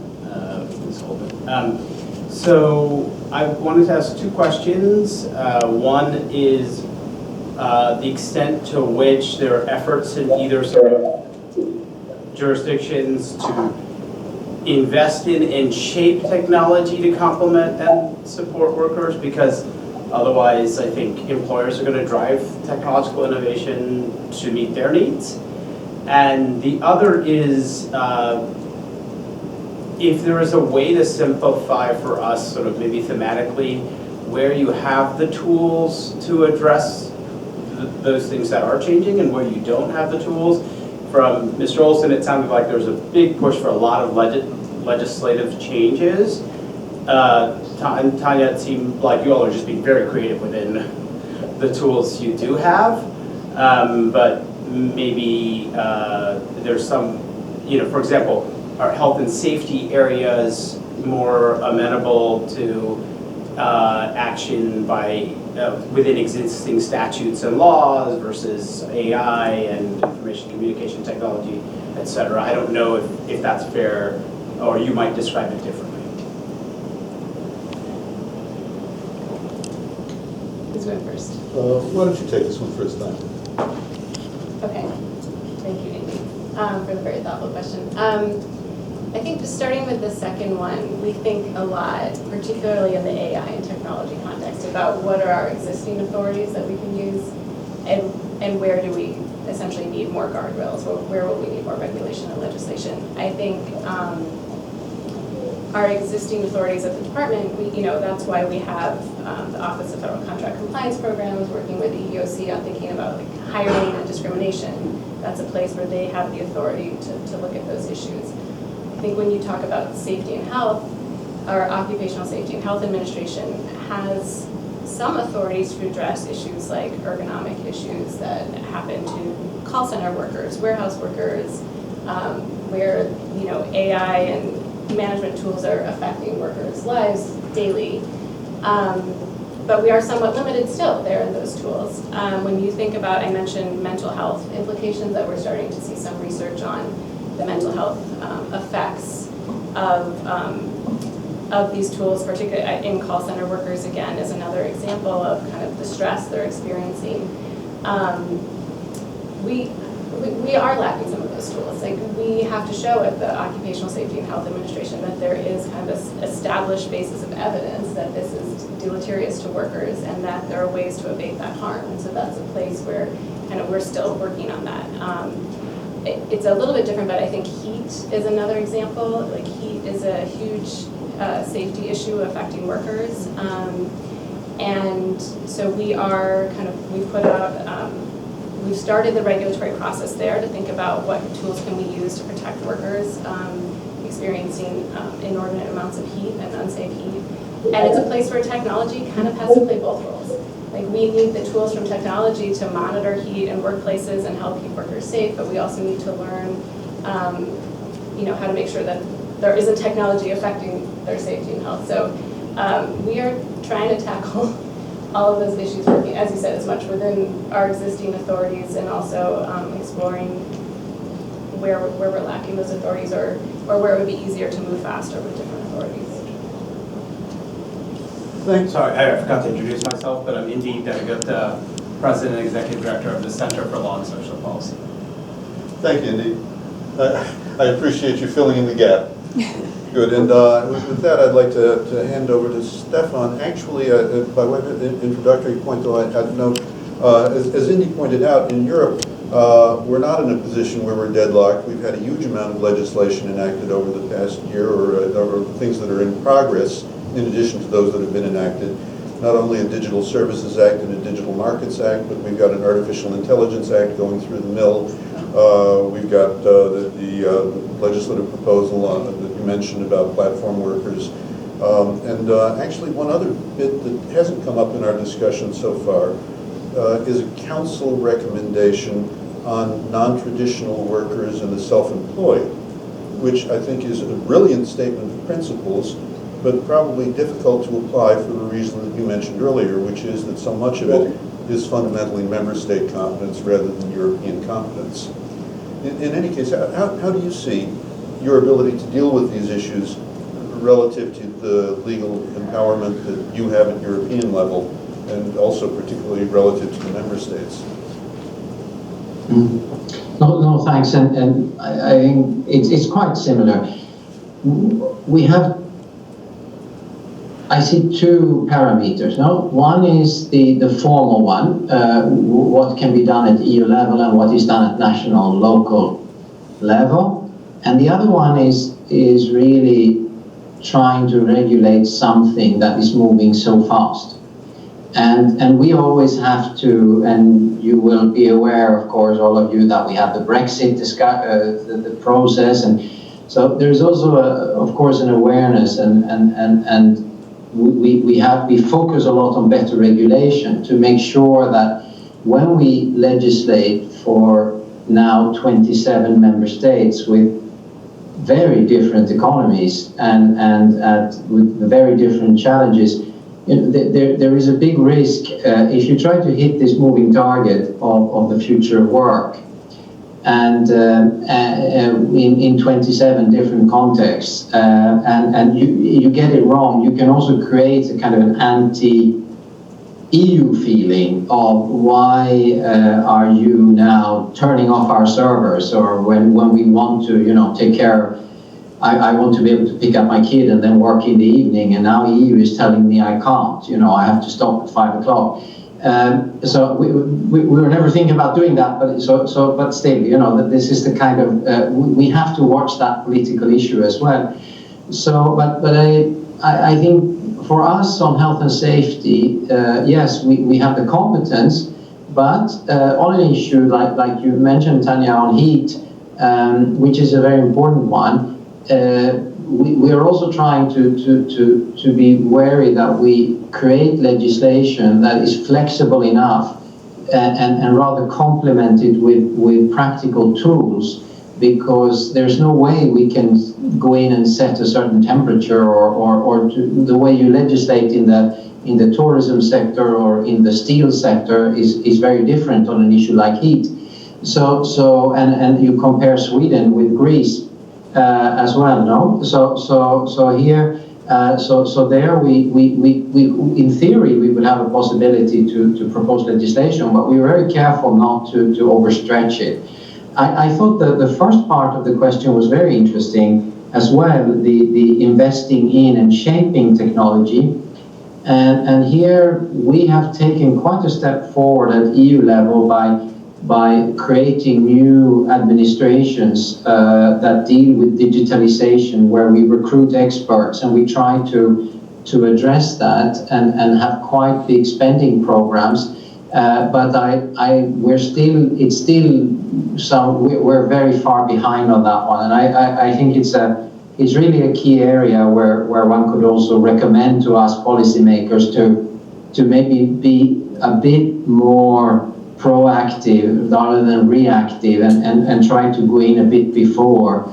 Ms. Holden. So I wanted to ask two questions. One is the extent to which there are efforts in either sort of jurisdictions to invest in and shape technology to complement and support workers, because otherwise I think employers are going to drive technological innovation to meet their needs. And the other is if there is a way to simplify for us, sort of maybe thematically, where you have the tools to address those things that are changing and where you don't have the tools. From Mr. Olson, it sounded like there was a big push for a lot of legislative changes. Tanya, it seemed like you all are just being very creative within the tools you do have. But maybe there's some, for example, are health and safety areas more amenable to action by within existing statutes and laws versus AI and information communication technology, et cetera? I don't know if that's fair, or you might describe it differently. Who's going first? Why don't you take this one first, Tanya? Okay. Thank you, Amy, for the very thoughtful question. I think just starting with the second one, we think a lot, particularly in the AI and technology context, about what are our existing authorities that we can use, and where do we essentially need more guardrails, or where will we need more regulation and legislation. I think our existing authorities at the department, that's why we have the Office of Federal Contract Compliance Programs, working with the EEOC on thinking about hiring and discrimination. That's a place where they have the authority to look at those issues. think when you talk about safety and health, our Occupational Safety and Health Administration has some authorities to address issues like ergonomic issues that happen to call center workers, warehouse workers, where AI and management tools are affecting workers' lives daily. But we are somewhat limited still there in those tools. When you think about, I mentioned mental health implications, that we're starting to see some research on the mental health effects of these tools, particularly in call center workers, again, is another example of kind of the stress they're experiencing. We are lacking some of those tools. Like, we have to show at the Occupational Safety and Health Administration that there is kind of an established basis of evidence that this is deleterious to workers and that there are ways to abate that harm. And so that's a place where kind of we're still working on that. It's a little bit different, but I think heat is another example. Like, heat is a huge safety issue affecting workers. And so we've put out, we've started the regulatory process there to think about what tools can we use to protect workers experiencing inordinate amounts of heat and unsafe heat. And it's a place where technology kind of has to play both roles. Like, we need the tools from technology to monitor heat in workplaces and help keep workers safe, but we also need to learn, how to make sure that there isn't technology affecting their safety and health. So we are trying to tackle all of those issues, working, as you said, as much within our existing authorities and also exploring where we're lacking those authorities or where it would be easier to move faster with different authorities. Sorry, I forgot to introduce myself, but I'm Indy Delegate, President and Executive Director of the Center for Law and Social Policy. Thank you, Indy. I appreciate you filling in the gap. Good, and with that, I'd like to hand over to Stefan. Actually, by way of an introductory point, though, I'd note, as Indy pointed out, in Europe, we're not in a position where we're deadlocked. We've had a huge amount of legislation enacted over the past year, or things that are in progress, in addition to those that have been enacted. Not only a Digital Services Act and a Digital Markets Act, but we've got an Artificial Intelligence Act going through the mill. We've got the legislative proposal that you mentioned about platform workers. And actually, one other bit that hasn't come up in our discussion so far is a council recommendation on non-traditional workers and the self-employed, which I think is a brilliant statement of principles, but probably difficult to apply for the reason that you mentioned earlier, which is that so much of it is fundamentally member state competence rather than European competence. In any case, how do you see your ability to deal with these issues relative to the legal empowerment that you have at European level, and also particularly relative to the member states? No, thanks. And I think it's quite similar. I see two parameters. No? One is the formal one, what can be done at EU level and what is done at national, local level. And the other one is really trying to regulate something that is moving so fast. And we always have to, and you will be aware, of course, all of you, that we have the Brexit the process. And so there's also, of course, an awareness and we focus a lot on better regulation to make sure that when we legislate for now 27 member states with very different economies and with very different challenges, there is a big risk if you try to hit this moving target of the future of work and in 27 different contexts, and you get it wrong, you can also create a kind of an anti-EU feeling of why are you now turning off our servers, or when we want to, take care. I want to be able to pick up my kid and then work in the evening, and now EU is telling me I can't. I have to stop at 5 o'clock. So we were never thinking about doing that, but still, that this is the kind of we have to watch that political issue as well. So, but I think for us on health and safety, yes, we have the competence, but on an issue like you mentioned, Tanya, on heat, which is a very important one. we are also trying to be wary that we create legislation that is flexible enough and rather complemented with practical tools, because there's no way we can go in and set a certain temperature or the way you legislate in the tourism sector or in the steel sector is very different on an issue like heat. So and you compare Sweden with Greece as well, no? So here, so there we in theory we would have a possibility to propose legislation, but we were very careful not to overstretch it. I thought that the first part of the question was very interesting as well, the investing in and shaping technology. And here we have taken quite a step forward at EU level by creating new administrations that deal with digitalisation, where we recruit experts and we try to address that and have quite big spending programs. But we're very far behind on that one, and I think it's really a key area where one could also recommend to us policymakers to maybe be a bit more proactive rather than reactive, and try to go in a bit before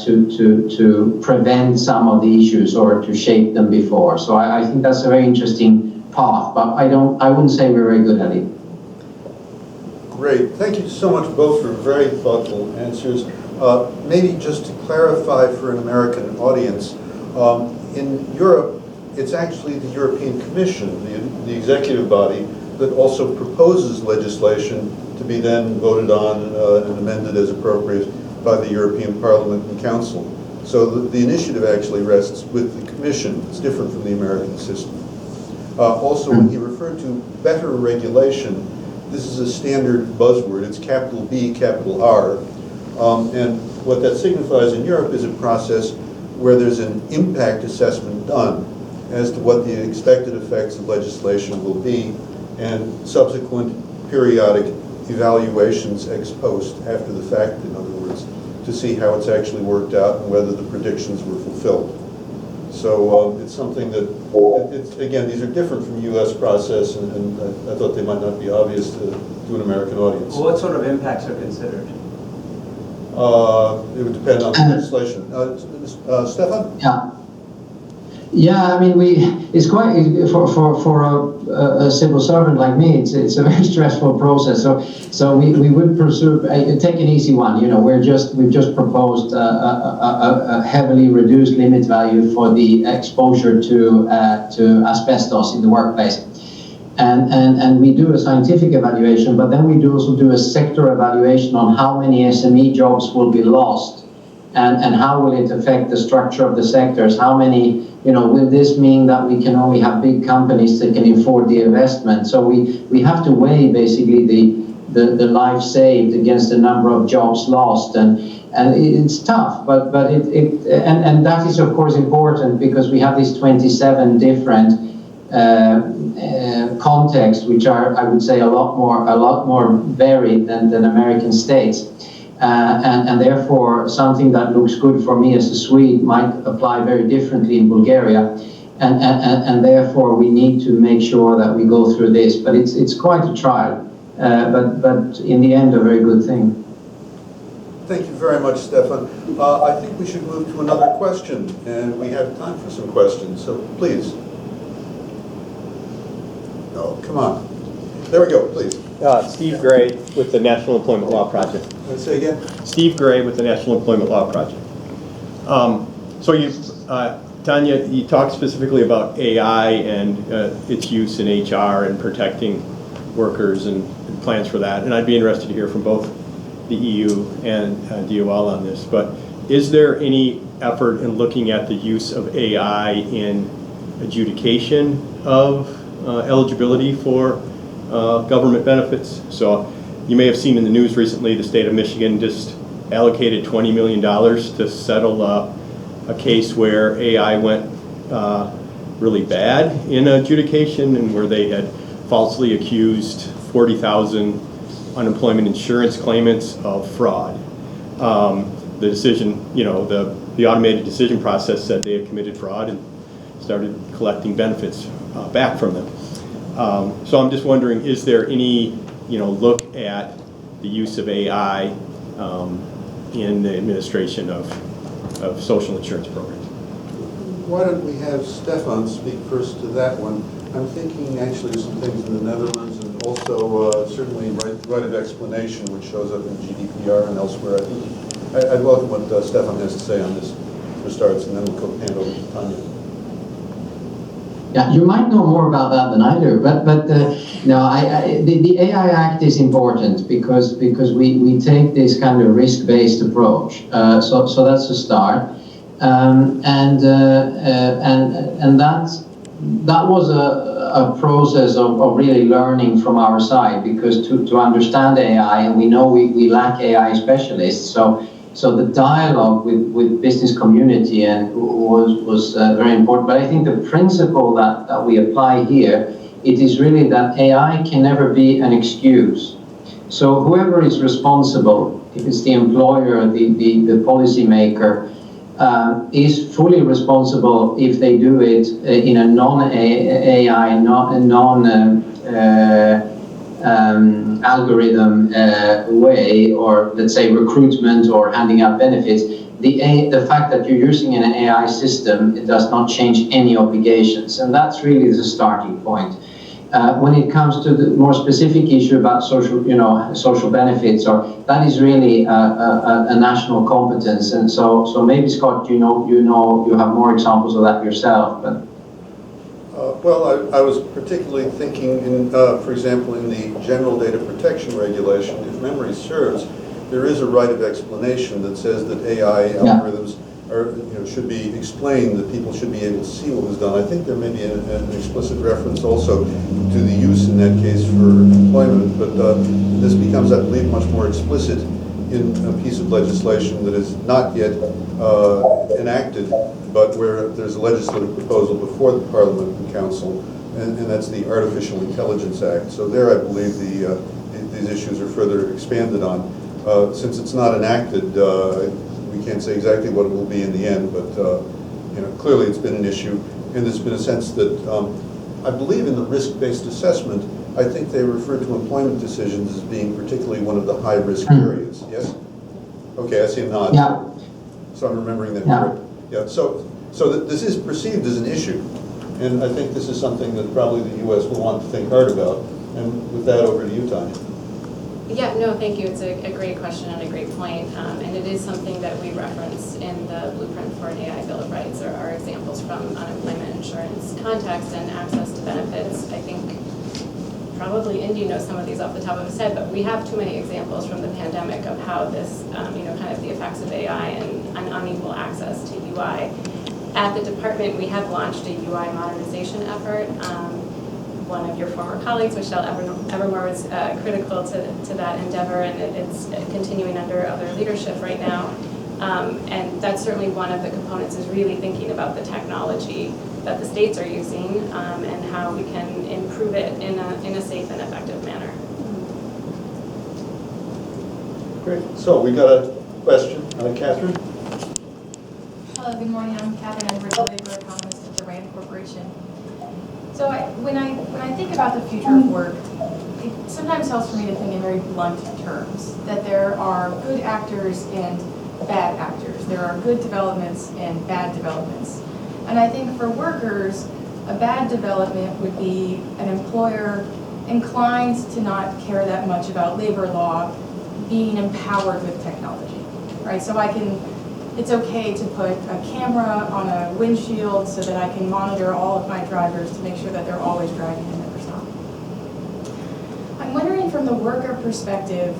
to prevent some of the issues or to shape them before. So I think that's a very interesting path, but I wouldn't say we're very good at it. Great. Thank you so much both for very thoughtful answers. Maybe just to clarify for an American audience, in Europe, it's actually the European Commission, the executive body, that also proposes legislation to be then voted on and amended as appropriate by the European Parliament and Council. So the initiative actually rests with the Commission. It's different from the American system. Also, when he referred to better regulation, this is a standard buzzword. It's capital B, capital R. And what that signifies in Europe is a process where there's an impact assessment done as to what the expected effects of legislation will be, and subsequent periodic evaluations ex post, after the fact, in other words, to see how it's actually worked out and whether the predictions were fulfilled. So it's something that, again, these are different from U.S. process, and I thought they might not be obvious to an American audience. Well, what sort of impacts are considered? It would depend on the legislation. Stefan? Yeah, I mean, it's quite, for a civil servant like me, it's a very stressful process. So we would pursue, take an easy one, you know, we've just proposed a heavily reduced limit value for the exposure to asbestos in the workplace. And we do a scientific evaluation, but then we also do a sector evaluation on how many SME jobs will be lost, and how will it affect the structure of the sectors, how many, you know, will this mean that we can only have big companies that can afford the investment? So we have to weigh basically the life saved against the number of jobs lost, and it's tough, but and that is of course important, because we have these 27 different contexts, which are, I would say, a lot more varied than American states. And therefore, something that looks good for me as a Swede might apply very differently in Bulgaria, and therefore we need to make sure that we go through this. But it's quite a trial, but in the end, a very good thing. Thank you very much, Stefan. I think we should move to another question, and we have time for some questions, so please. No, come on. There we go, please. Steve Gray with the National Employment Law Project. Let's say again. Steve Gray with the National Employment Law Project. So you, Tanya, you talked specifically about AI and its use in HR and protecting workers and plans for that. And I'd be interested to hear from both the EU and DOL on this. But is there any effort in looking at the use of AI in adjudication of eligibility for government benefits? So you may have seen in the news recently, the state of Michigan just allocated $20 million to settle a case where AI went really bad in adjudication, and where they had falsely accused 40,000 unemployment insurance claimants of fraud. The decision, you know, the the automated decision process said they had committed fraud and started collecting benefits back from them. So I'm just wondering, is there any look at the use of AI in the administration of social insurance programs? Why don't we have Stefan speak first to that one? I'm thinking actually of some things in the Netherlands and also certainly right of explanation, which shows up in GDPR and elsewhere. I think I'd welcome what Stefan has to say on this for starts, and then we'll hand over to Tanya. Yeah, you might know more about that than I do, but no, the AI Act is important because we take this kind of risk-based approach. So that's a start, and that was a process of really learning from our side, because to understand AI, and we know we lack AI specialists, so the dialogue with business community was very important. But I think the principle that we apply here, it is really that AI can never be an excuse. So whoever is responsible, if it's the employer, the policymaker, is fully responsible if they do it in a non-AI, algorithm way, or let's say recruitment or handing out benefits. The fact that you're using an AI system, it does not change any obligations, and that's really the starting point. When it comes to the more specific issue about social benefits, or that is really a national competence, and so maybe Scott, you have more examples of that yourself, but. Well, I was particularly thinking, for example, in the General Data Protection Regulation, if memory serves, there is a right of explanation that says that AI algorithms should be explained, that people should be able to see what was done. I think there may be an explicit reference also to the use in that case for employment, but this becomes, I believe, much more explicit in a piece of legislation that is not yet enacted, but where there's a legislative proposal before the Parliament and Council, and that's the Artificial Intelligence Act. So there I believe these issues are further expanded on. Since it's not enacted, we can't say exactly what it will be in the end, but clearly it's been an issue, and there's been a sense that I believe in the risk-based assessment, I think they refer to employment decisions as being particularly one of the high-risk areas. Yes? Okay, I see a nod. Yeah. So I'm remembering that. Yeah. Yeah. So that this is perceived as an issue, and I think this is something that probably the U.S. will want to think hard about. And with that, over to you, Tanya. Yeah, no, thank you. It's a great question and a great point. And it is something that we reference in the Blueprint for an AI Bill of Rights, or our examples from unemployment insurance context and access to benefits. I think probably Indy knows some of these off the top of his head, but we have too many examples from the pandemic of how this, kind of the effects of AI and unequal access to UI. At the department, we have launched a UI modernization effort. One of your former colleagues, Michelle Evermore, was critical to that endeavor, and it's continuing under other leadership right now. And that's certainly one of the components, is really thinking about the technology that the states are using and how we can improve it in a safe and effective manner. Great. So we got a question, Catherine. Hello, good morning. I'm Catherine Edwards, labor economist at the Rand Corporation. So when I think about the future of work, it sometimes helps for me to think in very blunt terms, that there are good actors and bad actors. There are good developments and bad developments. And I think for workers, a bad development would be an employer inclined to not care that much about labor law being empowered with technology, right? So it's okay to put a camera on a windshield so that I can monitor all of my drivers to make sure that they're always driving and never stop. I'm wondering, from the worker perspective,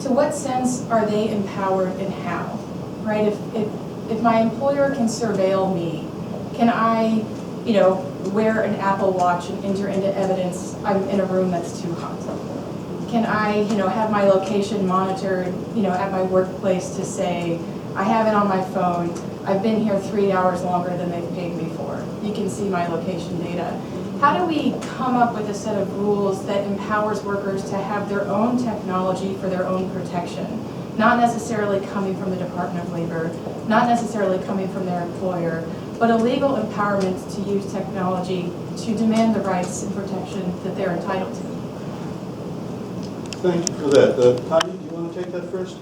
to what sense are they empowered and how, right? If my employer can surveil me, can I, wear an Apple Watch and enter into evidence I'm in a room that's too hot? Can I, have my location monitored, at my workplace to say, I have it on my phone, I've been here 3 hours longer than they've paid me for. You can see my location data. How do we come up with a set of rules that empowers workers to have their own technology for their own protection, not necessarily coming from the Department of Labor, not necessarily coming from their employer, but a legal empowerment to use technology to demand the rights and protection that they're entitled to. Thank you for that. Tanya, do you want to take that first?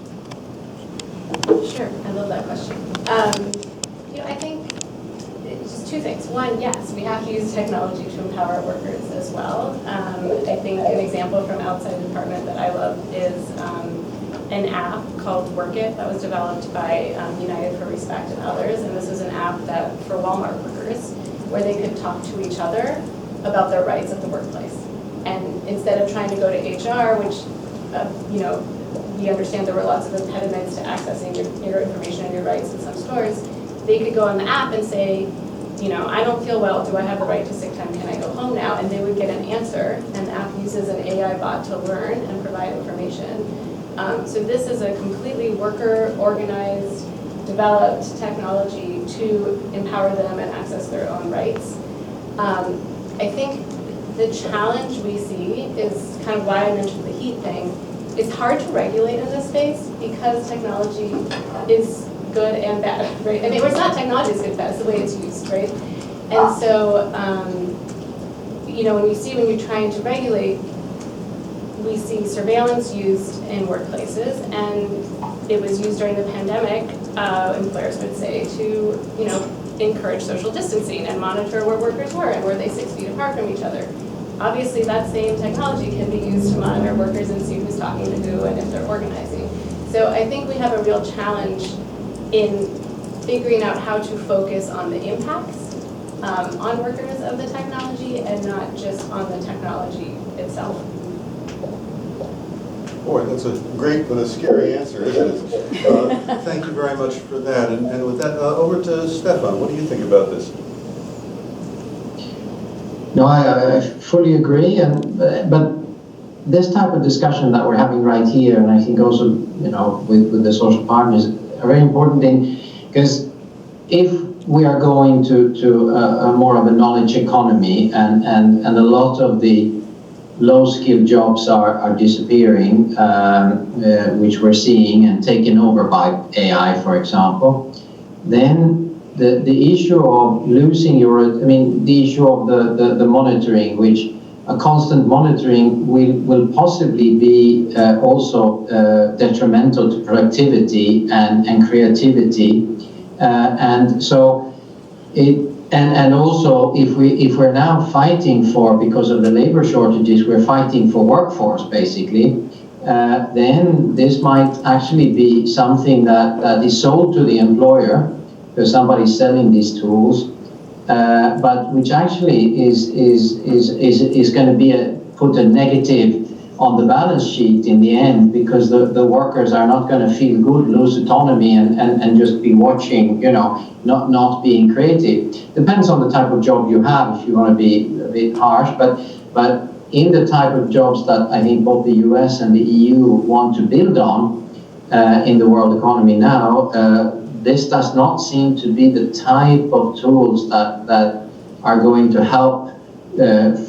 Sure, I love that question. I think it's just two things. One, yes, we have to use technology to empower workers as well. I think an example from outside the department that I love is an app called Work It that was developed by United for Respect and others. And this is an app that for Walmart workers where they could talk to each other about their rights at the workplace. And instead of trying to go to HR, which, we understand there were lots of impediments to accessing your information and your rights in some stores, they could go on the app and say, I don't feel well, do I have the right to sick time, can I go home now? And they would get an answer, and the app uses an AI bot to learn and provide information. So this is a completely worker, organized, developed technology to empower them and access their own rights. I think the challenge we see is kind of why I mentioned the heat thing. It's hard to regulate in this space because technology is good and bad, right? I mean, it's not technology is good and bad, it's the way it's used, right? And so, when you're trying to regulate, we see surveillance used in workplaces, and it was used during the pandemic, employers would say, to, encourage social distancing and monitor where workers were and were they 6 feet apart from each other. Obviously, that same technology can be used to monitor workers and see who's talking to who and if they're organizing. So I think we have a real challenge in figuring out how to focus on the impacts on workers of the technology and not just on the technology itself. Boy, that's a great but a scary answer, isn't it? Thank you very much for that. And with that, over to Stefan. What do you think about this? No, I fully agree, but this type of discussion that we're having right here, and I think also, with the social partners, a very important thing, because if we are going to a more of a knowledge economy, and a lot of the low-skilled jobs are disappearing, which we're seeing, and taken over by AI, for example, then the issue of losing the issue of the monitoring, which a constant monitoring will possibly be also detrimental to productivity and creativity, and so and also if we're now fighting for, because of the labor shortages, we're fighting for workforce basically, then this might actually be something that is sold to the employer, because somebody's selling these tools, but which actually is going to be put a negative on the balance sheet in the end, because the workers are not going to feel good, lose autonomy, and just be watching, not being creative. Depends on the type of job you have, if you want to be a bit harsh, but in the type of jobs that I think both the US and the EU want to build on in the world economy now, this does not seem to be the type of tools that are going to help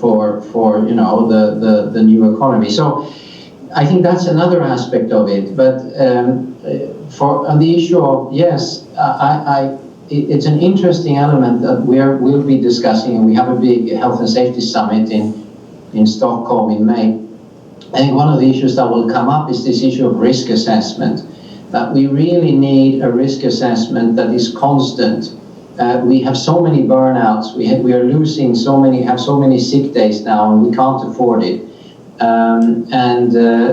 for the new economy. So I think that's another aspect of it. But on the issue of, yes, it's an interesting element that we'll be discussing, and we have a big health and safety summit in Stockholm in May. I think one of the issues that will come up is this issue of risk assessment, that we really need a risk assessment that is constant. We have so many burnouts, we are losing have so many sick days now, and we can't afford it.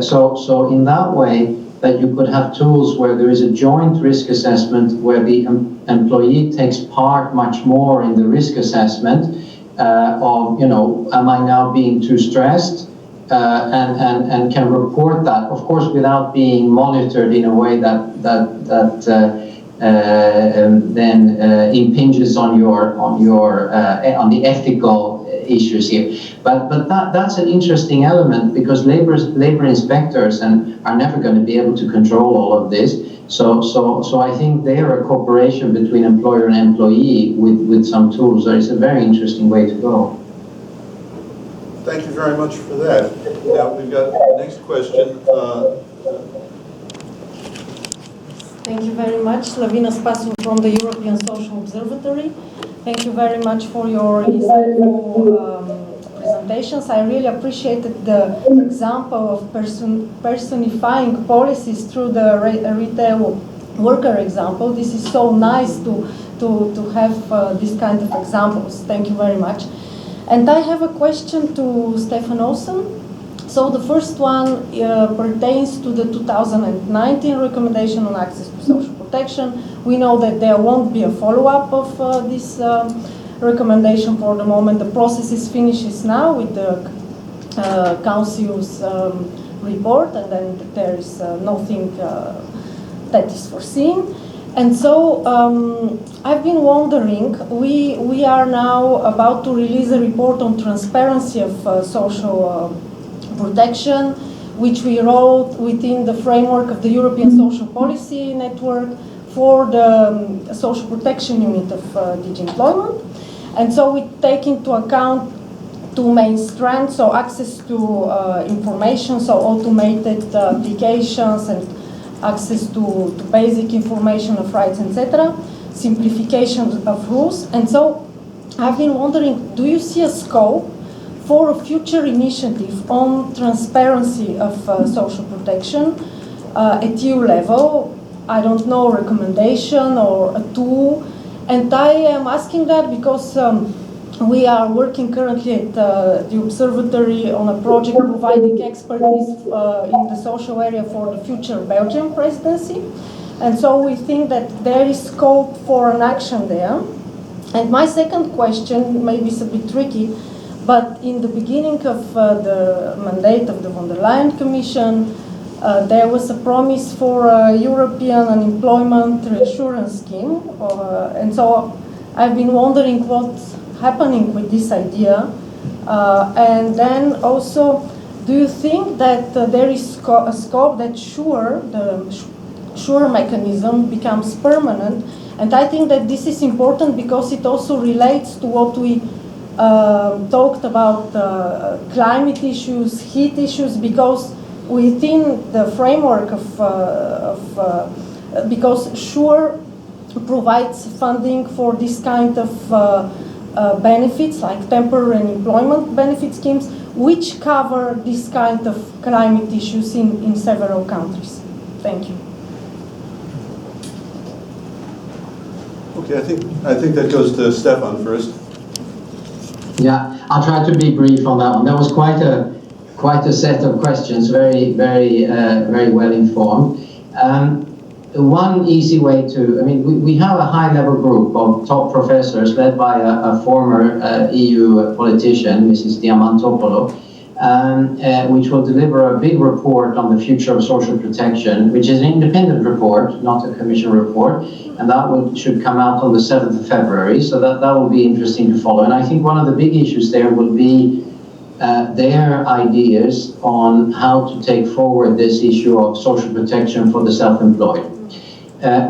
So in that way, that you could have tools where there is a joint risk assessment, where the employee takes part much more in the risk assessment of, am I now being too stressed? And can report that, of course, without being monitored in a way that then impinges on the ethical issues here. But that's an interesting element, because labor inspectors are never going to be able to control all of this. So I think they are a cooperation between employer and employee with some tools. That is a very interesting way to go. Thank you very much for that. Now we've got the next question. Thank you very much. Lavina Spasu from the European Social Observatory. Thank you very much for your insightful presentations. I really appreciated the example of personifying policies through the retail worker example. This is so nice to have this kind of examples. Thank you very much. And I have a question to Stefan Olsen. So the first one pertains to the 2019 recommendation on access to social protection. We know that there won't be a follow-up of this recommendation for the moment. The process is finishes now with the Council's report, and then there is nothing that is foreseen. And so I've been wondering, we are now about to release a report on transparency of social protection, which we wrote within the framework of the European Social Policy Network for the Social Protection Unit of DG Employment. And so we take into account two main strands, so access to information, so automated applications and access to basic information of rights, etc., simplification of rules. And so I've been wondering, do you see a scope for a future initiative on transparency of social protection at EU level? I don't know, recommendation or a tool. And I am asking that because we are working currently at the Observatory on a project providing expertise in the social area for the future Belgian presidency. And so we think that there is scope for an action there. And my second question, maybe it's a bit tricky, but in the beginning of the mandate of the von der Leyen Commission, there was a promise for a European unemployment reassurance scheme. And so I've been wondering what's happening with this idea. And then also, do you think that there is a scope that the SURE mechanism becomes permanent? And I think that this is important because it also relates to what we talked about climate issues, heat issues, because within the framework because SURE provides funding for this kind of benefits, like temporary employment benefit schemes, which cover this kind of climate issues in several countries. Thank you. Okay, I think that goes to Stefan first. Yeah, I'll try to be brief on that one. That was quite a set of questions, very well informed. One easy way to, we have a high-level group of top professors led by a former EU politician, Mrs. Diamantopoulou, which will deliver a big report on the future of social protection, which is an independent report, not a commission report, and that should come out on the 7th of February, so that will be interesting to follow. And I think one of the big issues there will be their ideas on how to take forward this issue of social protection for the self-employed.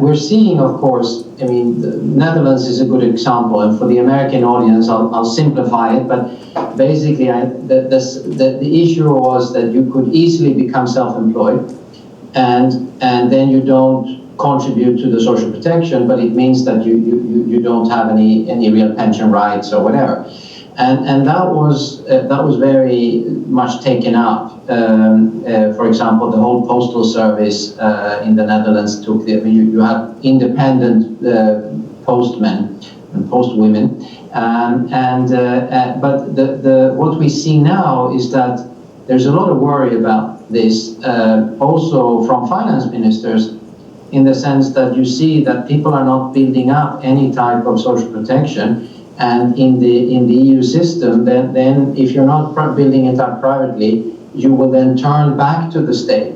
We're seeing, of course, the Netherlands is a good example, and for the American audience, I'll simplify it, but basically the issue was that you could easily become self-employed, and then you don't contribute to the social protection, but it means that you don't have any real pension rights or whatever. And that was very much taken up. For example, the whole postal service in the Netherlands took you have independent postmen and postwomen, but what we see now is that there's a lot of worry about this, also from finance ministers, in the sense that you see that people are not building up any type of social protection. And in the EU system, then if you're not building it up privately, you will then turn back to the state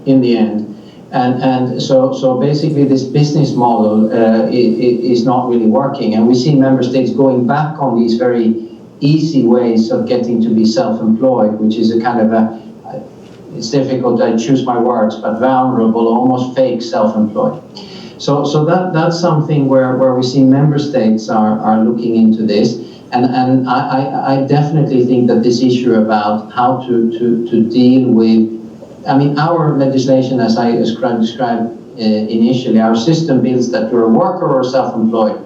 in the end. And so basically this business model is not really working. And we see member states going back on these very easy ways of getting to be self-employed, which is a kind of it's difficult, I choose my words, but vulnerable, almost fake self-employed. So that's something where we see member states are looking into this, and I definitely think that this issue about how to deal with I mean, our legislation, as I described initially, our system builds that you're a worker or self-employed.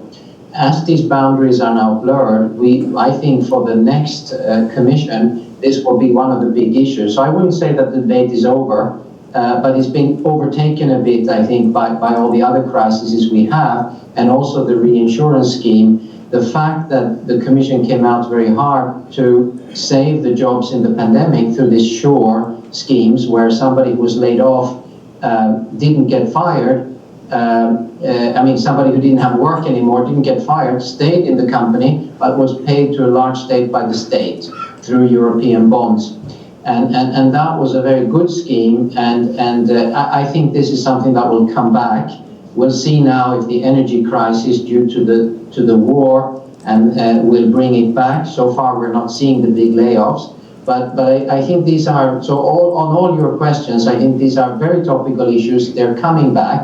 As these boundaries are now blurred, I think for the next commission, this will be one of the big issues. So I wouldn't say that the debate is over, but it's been overtaken a bit, I think, by all the other crises we have, and also the reinsurance scheme. The fact that the Commission came out very hard to save the jobs in the pandemic through these SURE schemes, where somebody who was laid off didn't get fired. Somebody who didn't have work anymore didn't get fired, stayed in the company, but was paid to a large state by the state through European bonds. And that was a very good scheme, and I think this is something that will come back. We'll see now if the energy crisis due to the war and will bring it back. So far, we're not seeing the big layoffs, but I think these are, so on all your questions, I think these are very topical issues. They're coming back,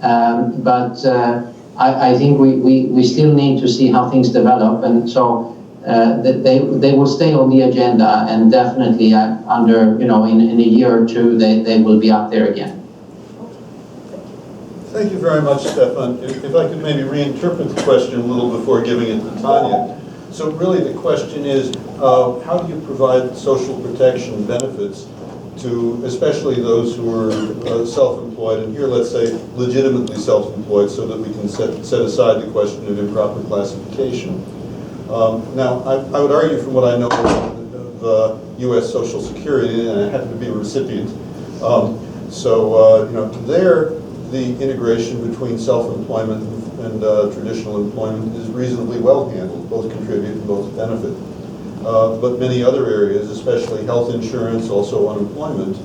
but I think we still need to see how things develop, and so they will stay on the agenda, and definitely under, in a year or two, they will be up there again. Thank you very much, Stefan. If I could maybe reinterpret the question a little before giving it to Tanya. So really the question is, how do you provide social protection benefits to especially those who are self-employed, and here let's say legitimately self-employed, so that we can set aside the question of improper classification. Now, I would argue from what I know of U.S. Social Security, and I happen to be a recipient, there the integration between self-employment and traditional employment is reasonably well handled. Both contribute and both benefit. But many other areas, especially health insurance, also unemployment,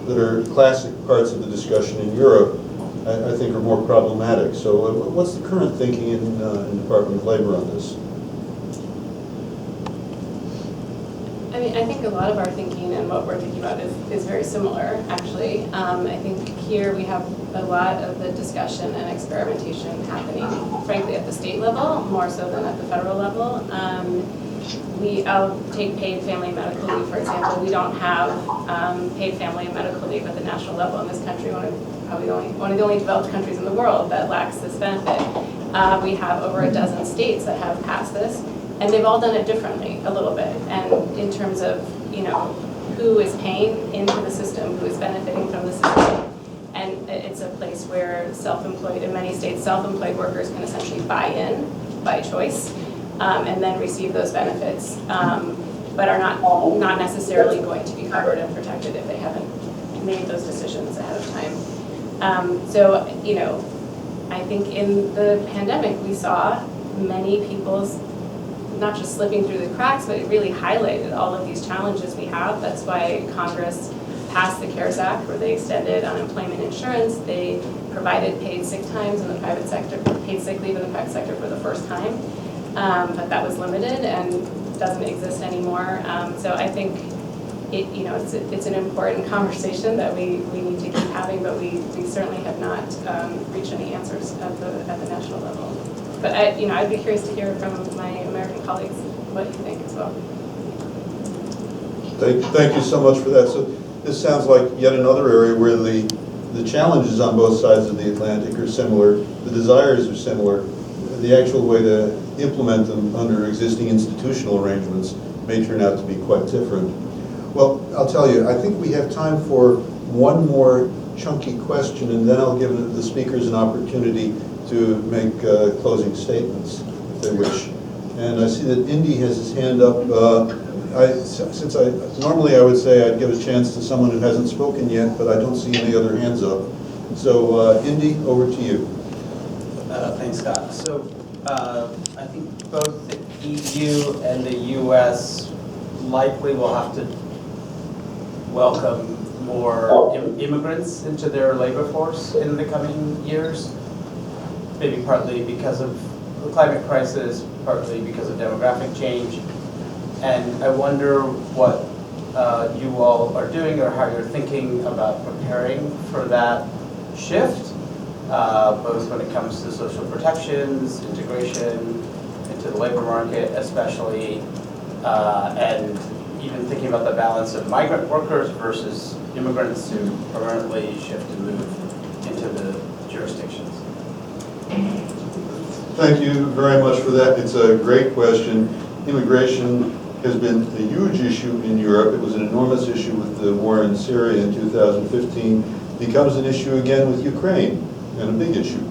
that are classic parts of the discussion in Europe, I think are more problematic. So what's the current thinking in the Department of Labor on this? I think a lot of our thinking and what we're thinking about is very similar, actually. I think here we have a lot of the discussion and experimentation happening, frankly, at the state level, more so than at the federal level. I'll take paid family and medical leave, for example. We don't have paid family and medical leave at the national level in this country, one of the only developed countries in the world that lacks this benefit. We have over a dozen states that have passed this, and they've all done it differently a little bit. And in terms of, who is paying into the system, who is benefiting from the system. And it's a place where self-employed, in many states, self-employed workers can essentially buy in by choice and then receive those benefits, but are not necessarily going to be covered and protected if they haven't made those decisions ahead of time. I think in the pandemic, we saw many people's not just slipping through the cracks, but it really highlighted all of these challenges we have. That's why Congress passed the CARES Act, where they extended unemployment insurance. They provided paid sick times in the private sector, paid sick leave in the private sector for the first time, but that was limited and doesn't exist anymore. So I think it's an important conversation that we need to keep having, but we certainly have not reached any answers at the national level. But I'd be curious to hear from my American colleagues what you think as well. Thank you so much for that. So this sounds like yet another area where the challenges on both sides of the Atlantic are similar, the desires are similar, the actual way to implement them under existing institutional arrangements may turn out to be quite different. Well, I'll tell you, I think we have time for one more chunky question, and then I'll give the speakers an opportunity to make closing statements if they wish. And I see that Indy has his hand up. Normally I would say I'd give a chance to someone who hasn't spoken yet, but I don't see any other hands up. So Indy, over to you. Thanks, Scott. So I think both the EU and the US likely will have to welcome more immigrants into their labor force in the coming years. Maybe partly because of the climate crisis, partly because of demographic change. And I wonder what you all are doing or how you're thinking about preparing for that shift, both when it comes to social protections, integration into the labor market especially, and even thinking about the balance of migrant workers versus immigrants who permanently shift and move into the jurisdictions? Thank you very much for that. It's a great question. Immigration has been a huge issue in Europe. It was an enormous issue with the war in Syria in 2015. Becomes an issue again with Ukraine, and a big issue.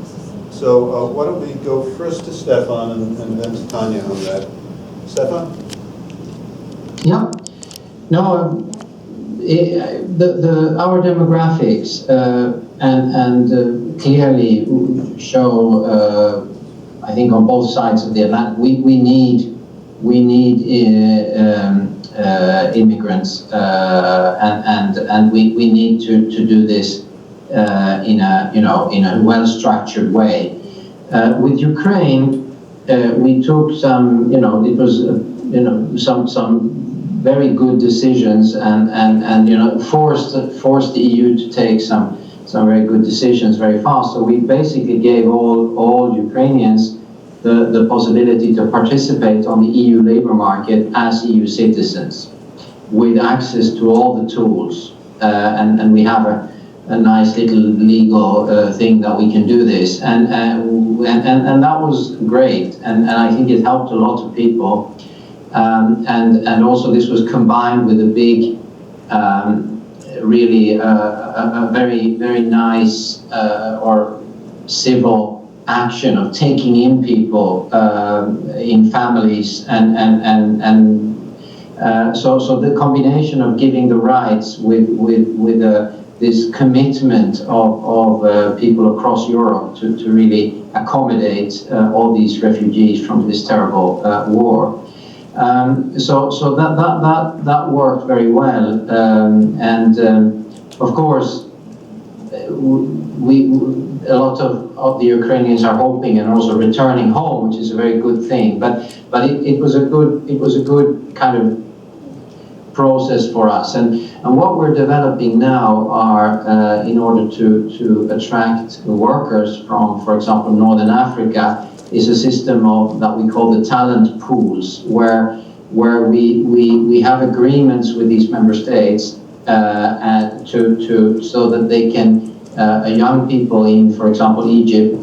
So why don't we go first to Stefan and then to Tanya on that. Stefan? Yeah. No, our demographics and clearly show, I think, on both sides of the Atlantic, we need immigrants, and we need to do this in a well-structured way. With Ukraine, we took some, it was some very good decisions and forced the EU to take some very good decisions very fast. So we basically gave all Ukrainians the possibility to participate on the EU labor market as EU citizens, with access to all the tools. And we have a nice little legal thing that we can do this, and that was great, and I think it helped a lot of people, and also this was combined with a big, really a very nice or civil action of taking in people in families, so the combination of giving the rights with this commitment of people across Europe to really accommodate all these refugees from this terrible war. So that worked very well, and of course a lot of the Ukrainians are hoping and also returning home, which is a very good thing. But it was a good kind of process for us, and what we're developing now are in order to attract workers from, for example, Northern Africa, is a system that we call the talent pools, where we have agreements with these member states so that they can young people in, for example, Egypt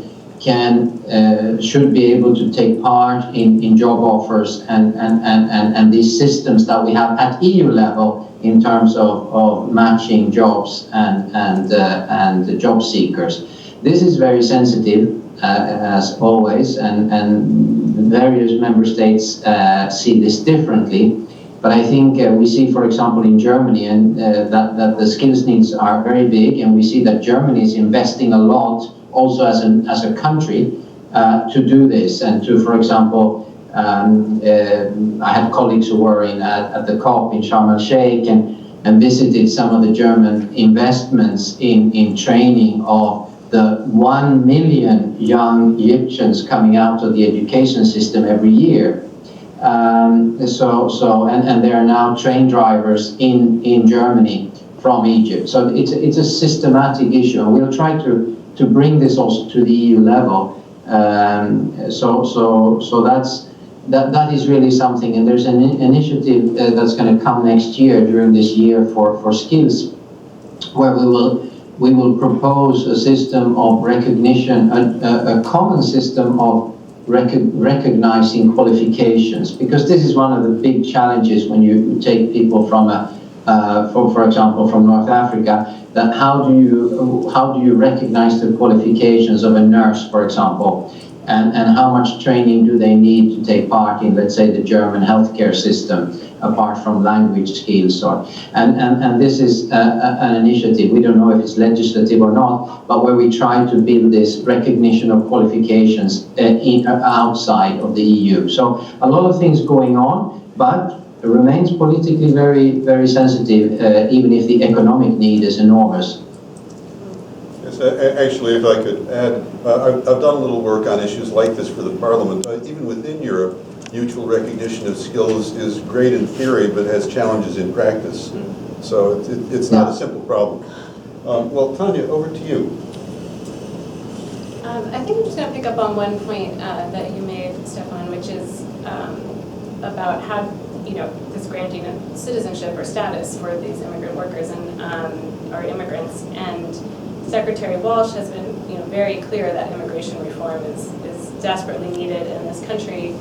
should be able to take part in job offers and these systems that we have at EU level in terms of matching jobs and job seekers. This is very sensitive, as always, and various member states see this differently. But I think we see, for example, in Germany, and that the skills needs are very big, and we see that Germany is investing a lot, also as a country, to do this, and to, for example, I had colleagues who were at the COP in Sharm el-Sheikh and visited some of the German investments in training of the 1 million young Egyptians coming out of the education system every year. And there are now train drivers in Germany from Egypt. So it's a systematic issue, and we'll try to bring this also to the EU level. So that is really something, and there's an initiative that's going to come next year, during this year, for skills, where we will propose a system of recognition, a common system of recognizing qualifications, because this is one of the big challenges when you take people from for example, from North Africa, that how do you recognize the qualifications of a nurse, for example, and how much training do they need to take part in, let's say, the German healthcare system, apart from language skills, and this is an initiative. We don't know if it's legislative or not, but where we try to build this recognition of qualifications outside of the EU. So a lot of things going on, but it remains politically very, very sensitive, even if the economic need is enormous. Yes, actually, if I could add, I've done a little work on issues like this for the Parliament. Even within Europe, mutual recognition of skills is great in theory, but has challenges in practice. So it's not a simple problem. Well, Tanya, over to you. I think I'm just going to pick up on one point that you made, Stefan, which is about how this granting of citizenship or status for these immigrant workers and or immigrants. And Secretary Walsh has been very clear that immigration reform is desperately needed in this country.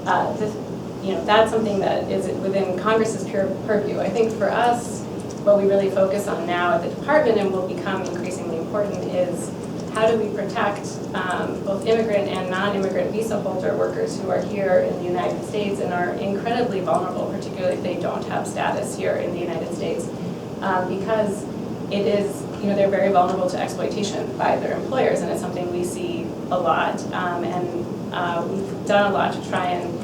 That's something that is within Congress's purview. I think for us, what we really focus on now at the department and will become increasingly important is how do we protect both immigrant and non-immigrant visa holder workers who are here in the United States and are incredibly vulnerable, particularly if they don't have status here in the United States, because it is, they're very vulnerable to exploitation by their employers, and it's something we see a lot. We've done a lot to try and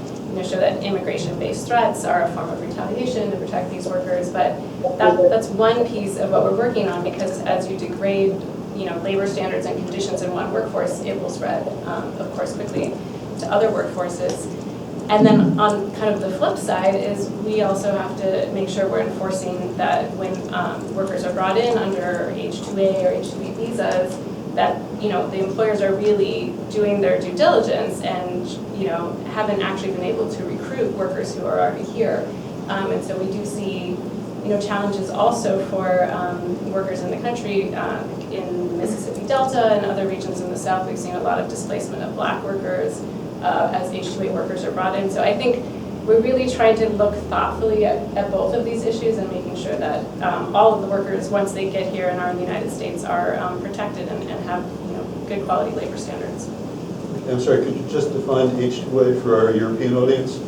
show that immigration-based threats are a form of retaliation to protect these workers, but that's one piece of what we're working on, because as you degrade labor standards and conditions in one workforce, it will spread, of course, quickly to other workforces. And then on kind of the flip side is we also have to make sure we're enforcing that when workers are brought in under H-2A or H-2B visas, that the employers are really doing their due diligence and haven't actually been able to recruit workers who are already here. And so we do see challenges also for workers in the country. In the Mississippi Delta and other regions in the South, we've seen a lot of displacement of Black workers as H-2A workers are brought in. So I think we're really trying to look thoughtfully at both of these issues and making sure that all of the workers, once they get here and are in the United States, are protected and have good quality labor standards. I'm sorry, could you just define H-2A for our European audience?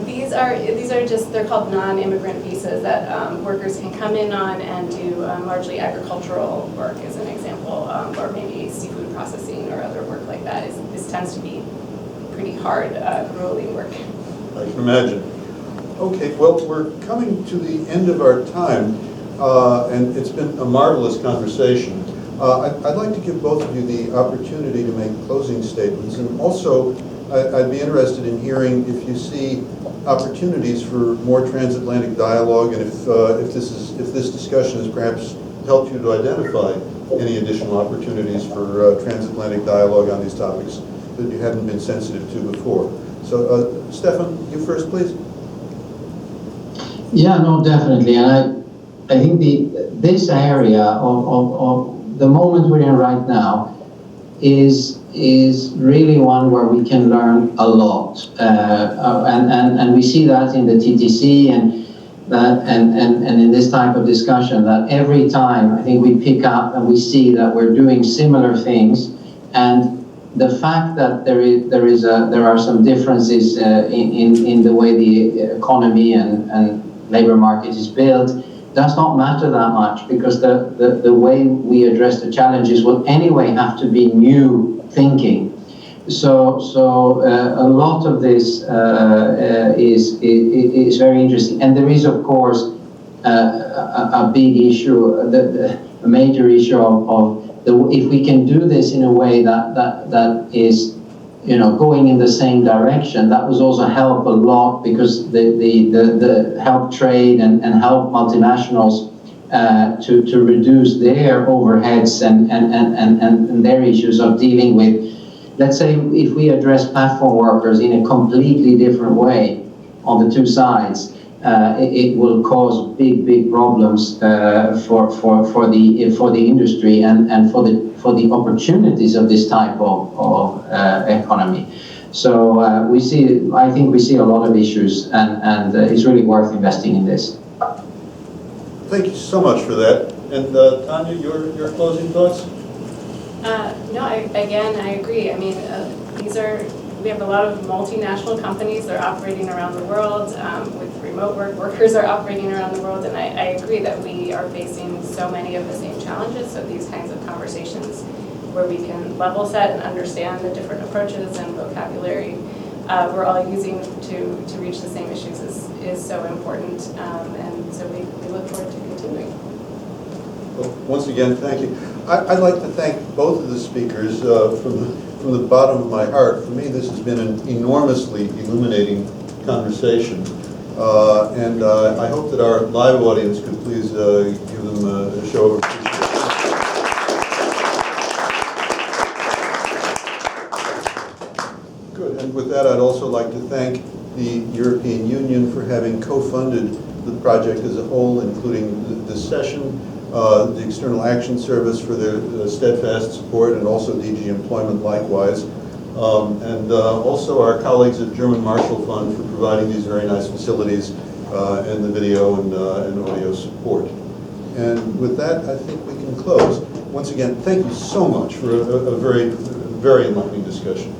These are just, they're called non-immigrant visas that workers can come in on and do largely agricultural work, as an example, or maybe seafood processing or other work like that. This tends to be pretty hard, grueling work. I can imagine. Okay, well, we're coming to the end of our time, and it's been a marvelous conversation. I'd like to give both of you the opportunity to make closing statements, and also I'd be interested in hearing if you see opportunities for more transatlantic dialogue, and if this discussion has perhaps helped you to identify any additional opportunities for transatlantic dialogue on these topics that you hadn't been sensitive to before. So, Stefan, you first, please. Yeah, no, definitely, and I think this area of the moment we're in right now is really one where we can learn a lot, and we see that in the TTC and in this type of discussion, that every time I think we pick up and we see that we're doing similar things, and the fact that there are some differences in the way the economy and labor market is built does not matter that much, because the way we address the challenges will anyway have to be new thinking. So a lot of this is very interesting, and there is of course a big issue, a major issue of if we can do this in a way that is going in the same direction, that would also help a lot, because the help trade and help multinationals to reduce their overheads and their issues of dealing with, let's say, if we address platform workers in a completely different way on the two sides, it will cause big problems for the industry and for the opportunities of this type of economy. So I think we see a lot of issues, and it's really worth investing in this. Thank you so much for that. And Tanya, your closing thoughts? No, I agree. I mean, we have a lot of multinational companies that are operating around the world. With remote work, workers are operating around the world, and I agree that we are facing so many of the same challenges. So these kinds of conversations where we can level set and understand the different approaches and vocabulary we're all using to reach the same issues is so important, and so we look forward to continuing. Well, once again, thank you. I'd like to thank both of the speakers from the bottom of my heart. For me, this has been an enormously illuminating conversation, and I hope that our live audience could please give them a show of appreciation. Good, and with that, I'd also like to thank the European Union for having co-funded the project as a whole, including this session, the External Action Service for their steadfast support, and also DG Employment likewise. And also our colleagues at German Marshall Fund for providing these very nice facilities and the video and audio support. And with that, I think we can close. Once again, thank you so much for a very, very enlightening discussion.